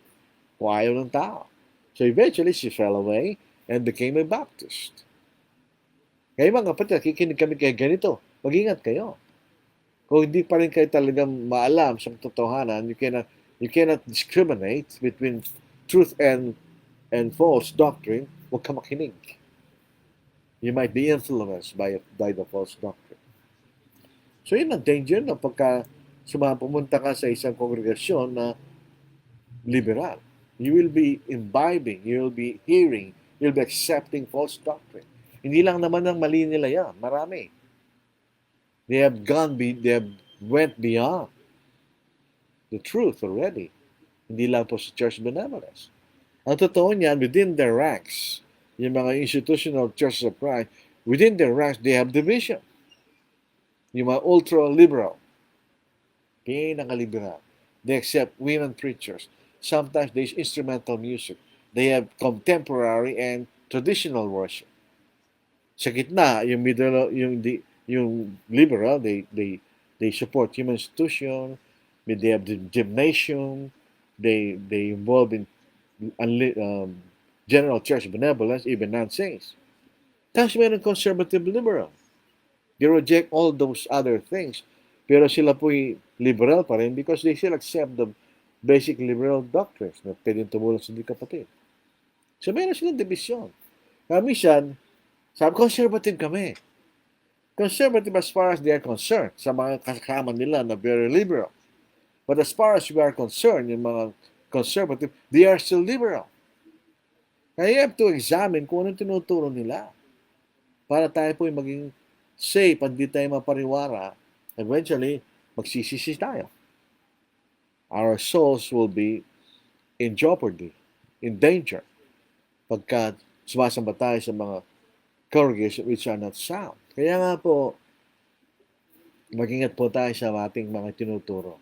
Kung ayaw ng tao. So eventually, she fell away and became a Baptist. Kaya mga kapatid, kikinig kami kay ganito. Mag-ingat kayo. Kung hindi pa rin kayo talagang maalam sa totohanan, you cannot discriminate between truth and false doctrine, huwag ka makinig. You might be influenced by the false doctrine. So yun ang danger na pagka pumunta ka sa isang kongregasyon na liberal. You will be imbibing, you will be hearing, you'll be accepting false doctrine. Hindi lang naman ang mali nila yan, marami. They have went beyond the truth already. Hindi lang po sa church benevolence. Ang totoo niyan, within their ranks, yung mga institutional churches of Christ, within their ranks, they have division. Yung mga ultra-liberal, pinaka-liberal, they accept women preachers. Sometimes there's instrumental music. They have contemporary and traditional worship. Sa gitna, yung middle, yung liberal, they support human institution, they have the gymnasium, they involve in general church benevolence, even non-saints. Tapos meron conservative liberal. They reject all those other things. Pero sila po'y liberal pa rin because they still accept the basic liberal doctrines na pwedeng tumulong sa hindi kapatid. So meron silang division. Kami siyan, sabi, conservative kami. Conservative as far as they are concerned sa mga kasama nila na very liberal. But as far as we are concerned, yung mga conservative, they are still liberal. Kaya you have to examine kung anong tinuturo nila para tayo po'y maging safe at di tayo mapariwara. Eventually, magsisisi tayo. our souls will be in jeopardy, in danger, pagka sumasamba tayo sa mga congregations which are not sound. Kaya nga po, mag-ingat po tayo sa ating mga tinuturo.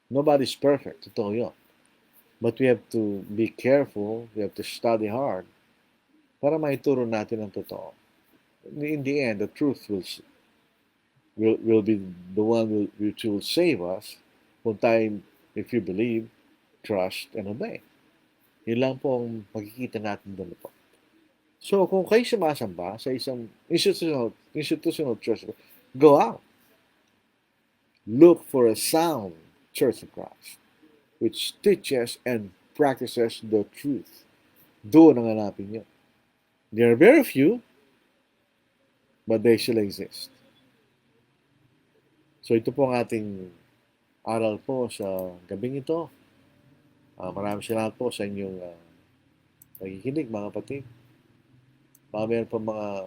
Nobody's perfect, totoo yun. But we have to be careful, we have to study hard para maituro natin ang totoo. In the end, the truth will be the one which will save us kung tayo, if you believe, trust, and obey. Yun lang po ang makikita natin doon po. So, kung kayo sumasamba sa isang institutional church, go out. Look for a sound Church of Christ which teaches and practices the truth. Doon ang hanapin nyo. There are very few, but they still exist. So, ito po ang ating aral po sa gabing ito. Maraming salamat po sa inyong pakikinig, mga kapatid. Meron po mga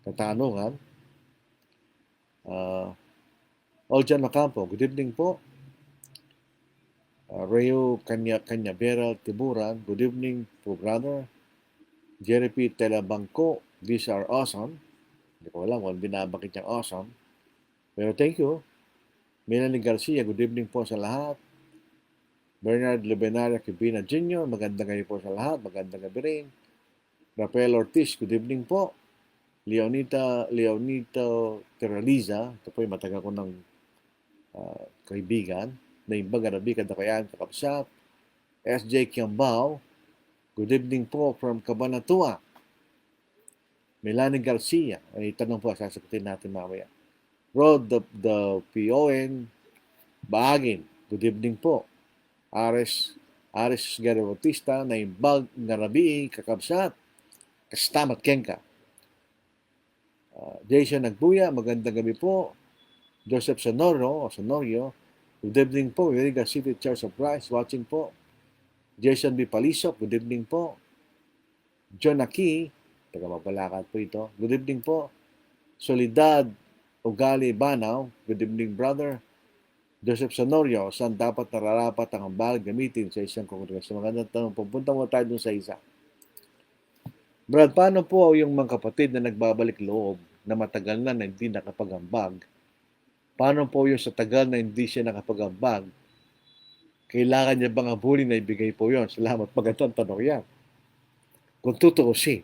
katanungan. Oljan Macampo, good evening po. Rayo Canyabera Tiburan, good evening po, brother. Jerry P. Telabangko, these are awesome. Hindi ko alam kung binabakit niyang awesome. Pero thank you. Melanie Garcia, good evening po sa lahat. Bernard Lubenaria Kibina Jr., magandang gabi po sa lahat. Magandang gabi rin. Rafael Ortiz, good evening po. Leonita Teraliza, ito po yung matagal ko ng kaibigan. Naimbang Arabi, Kadakayan, Kakapsat. SJ Kiambao, good evening po from Cabanatuan. Melanie Garcia, ay tanong po, sasagutin natin mamaya. Rod the PON Baagin, good evening po. Ares Gary Bautista, Naimbang Arabi, Kakapsat. Kastamat Kenka. Jason Nagbuya, magandang gabi po. Joseph Sonorio, good evening po. Viriga City Church of Christ, watching po. Jason B. Palisok, good evening po. John Aki, taga-Mabalacat po ito, good evening po. Solidad Ugali Banaw, good evening brother. Joseph Sonorio, saan dapat nararapat ang ambal gamitin sa isang kongregasyon? Magandang tanong, pupunta mo tayo dun sa isa. Brad, paano po yung mga kapatid na nagbabalik loob na matagal na hindi nakapag-ambag? Paano po yung sa tagal na hindi siya nakapag-ambag? Kailangan niya bang abulin na ibigay po yon? Salamat, magandang tanong yan. Kung tutuusin,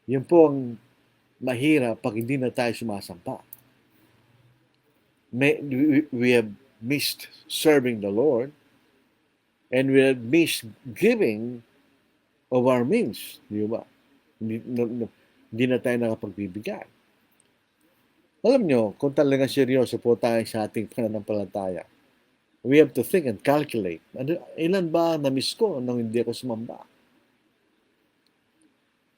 yun po ang mahirap pag hindi na tayo sumasampa. We have missed serving the Lord and we have missed giving of our means. Di ba? Hindi na tayo nakapagbibigay. Alam nyo, kung talagang seryoso po tayo sa ating pananampalataya, we have to think and calculate. Ilan ba na-miss ko nang hindi ako sumamba?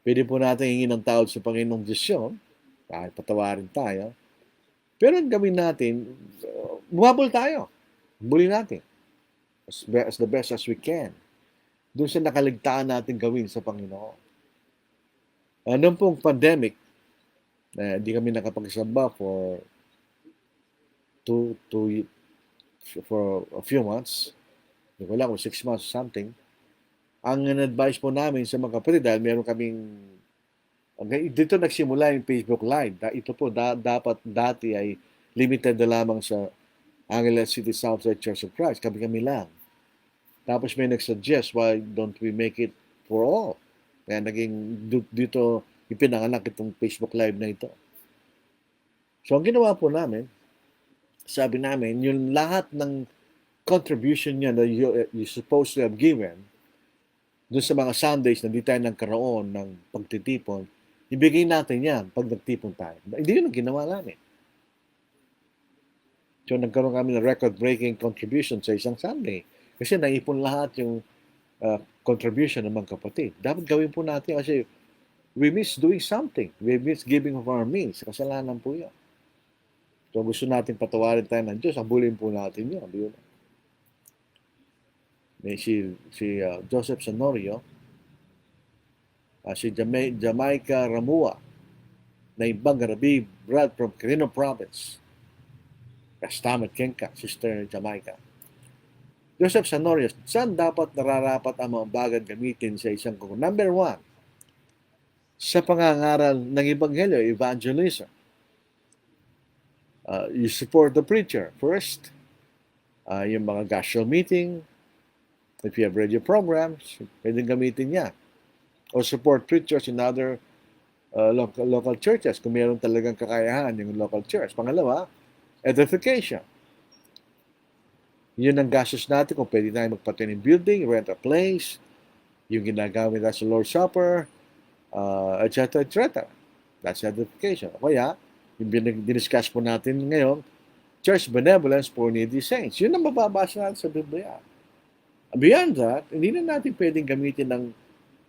Pwede po natin hingin ng tawad sa Panginoong Diyos yun, kahit patawarin tayo. Pero ang gawin natin, bumabol tayo. Buli natin. As the best as we can. Doon sa nakaligtaan natin gawin sa Panginoon. Noong pong pandemic, hindi kami nakapagsamba for a few months. Hindi ko lang kung 6 months or something. Ang advice po namin sa mga kapatid, dahil meron kaming, dito nagsimula yung Facebook Live. Ito po, dapat dati ay limited na lamang sa Angeles City Southside Church of Christ. Kami lang. Tapos may nag-suggest, why don't we make it for all? Kaya naging dito ipinanganak itong Facebook Live na ito. So ang ginawa po namin, sabi namin, yung lahat ng contribution niya na you're supposed to have given doon sa mga Sundays na di tayo nagkaroon ng pagtitipon, ibigay natin yan pag nagtipon tayo. Hindi yun ang ginawa namin. So nagkaroon kami ng record-breaking contribution sa isang Sunday. Kasi naipon lahat yung contribution ng mga kapatid. Dapat gawin po natin kasi we miss doing something. We miss giving of our means. Kasalanan po yun. So gusto natin patawarin tayo ng Diyos, abulin po natin yun. May si Joseph Sonorio, si Jamaica Ramua, na ibang Garabi, Brad from Quirino Province. Kastamet Kenka, Sister Jamaica. Joseph Sanorias, saan dapat nararapat ang mga bagay gamitin sa isang kung number one, sa pangangaral ng Ebanghelyo, evangelism. You support the preacher first. Yung mga gospel meeting, if you have radio programs, pwedeng gamitin niya. Or support preachers in other local churches kung mayroon talagang kakayahan yung local church. Pangalawa, edification. Yun ang gastos natin kung pwede tayo magpatayo ng building, rent a place, yung ginagamit natin sa Lord's Supper, etc. etc. That's edification. O kaya, yung diniscuss po natin ngayon, church benevolence for needy saints. Yun ang mababasa natin sa Biblia. Beyond that, hindi na natin pwedeng gamitin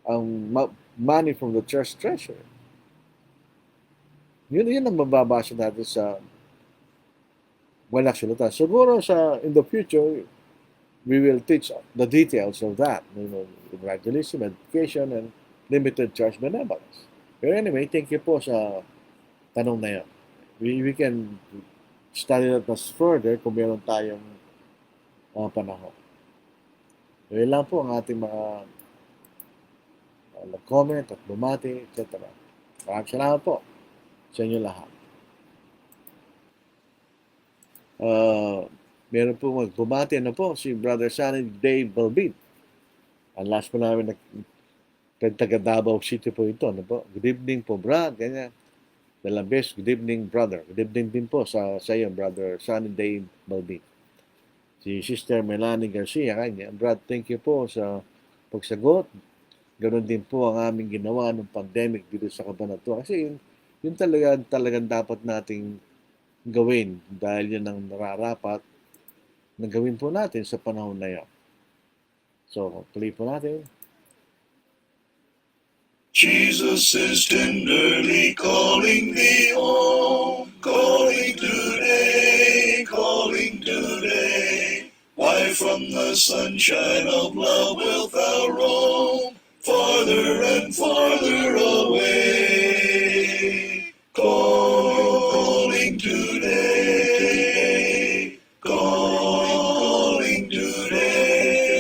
ang money from the church treasury. Yun ang mababasa natin sa walang sulatan. Siguro in the future, we will teach the details of that. Evangelism, education, and limited church benevolence. But anyway, thank you po sa tanong na yan. We can study that as further kung meron tayong panahon. Yun lang po ang ating mga nag-comment at bumati, etc. Maraming salamat po sa inyo lahat. Meron po magbumati po si Brother Sunny Dave Balbin. Ang last po namin taga Davao City po ito. Ano po? Good evening po, Brad. Ganyan. Dalambes, good evening, brother. Good evening din po sa iyo, Brother Sunny Dave Balbin. Si Sister Melanie Garcia, kanya. Brad, thank you po sa pagsagot. Ganon din po ang aming ginawa ng pandemic dito sa Cabanatuan. Kasi yun talagang dapat nating gawin dahil yun ang nararapat na gawin po natin sa panahon na yun. So, tuloy po natin. Jesus is tenderly calling thee home, calling today, calling today. Why from the sunshine of love wilt thou roam, farther and farther away? Calling today, calling today.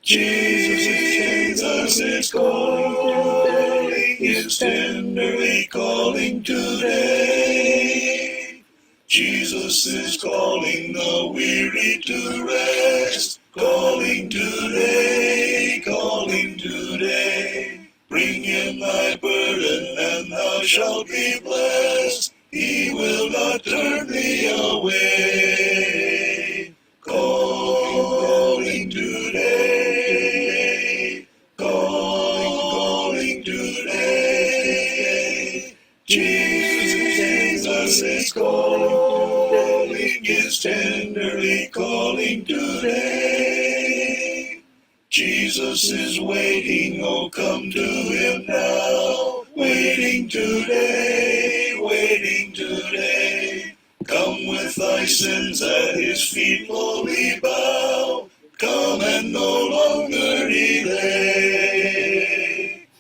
Jesus is calling, is tenderly calling today. Jesus is calling the weary to rest, calling today, calling today. Bring him thy burden and thou shalt be blessed. He will not turn thee away. Calling today, calling today. Jesus is calling, is tenderly calling today. Jesus is waiting, oh come to him now. Waiting today, waiting today. Come with thy sins at his feet lowly bow. Come and no longer delay.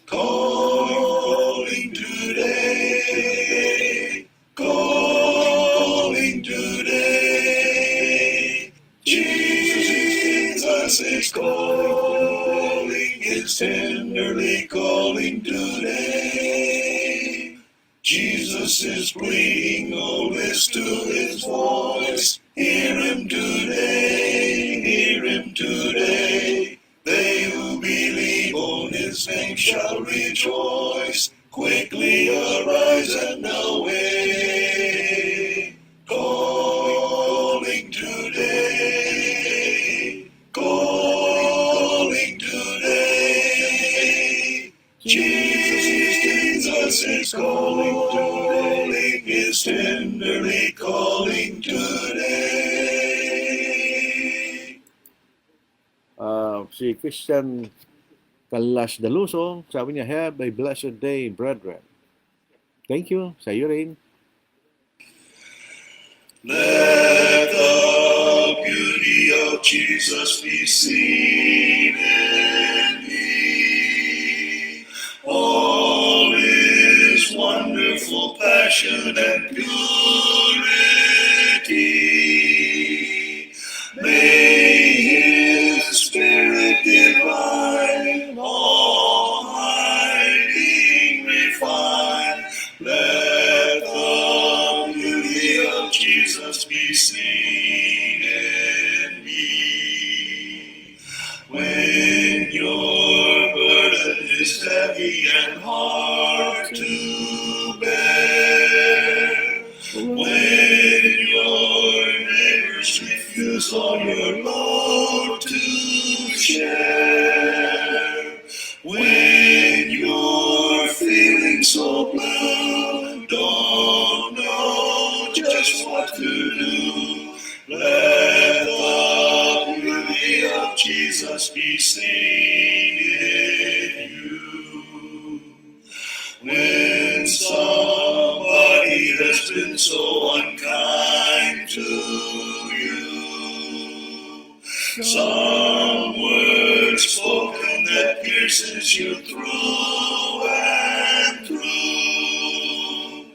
Calling today, calling today. Jesus is calling, is tenderly calling today. Jesus is pleading, oh list to his voice. Hear him today, hear him today. They who believe on his name shall rejoice. Quickly arise and away. Calling today, calling today. Jesus is calling, is tenderly calling today. Si Christian Kalas Daluso, sabi niya, have a blessed day, brethren. Thank you. Sa iyo rin. Let the beauty of Jesus be seen in me. All his wonderful passion and purity to bear. When your neighbors refuse all your load to share. When you're feeling so blue, don't know just what to do, let the beauty of Jesus be seen in you. When somebody has been so unkind to you, some words spoken that pierces you through and through,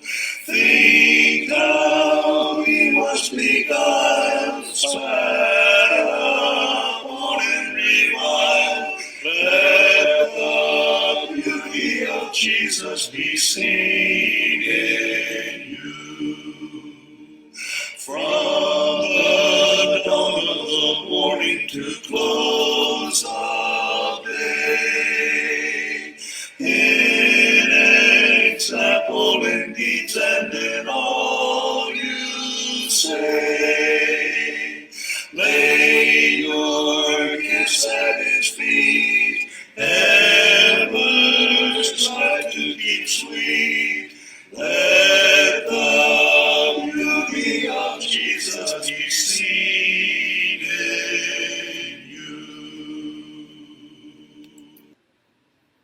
think how he must be God's spat upon and reviled. Let the beauty of Jesus be seen in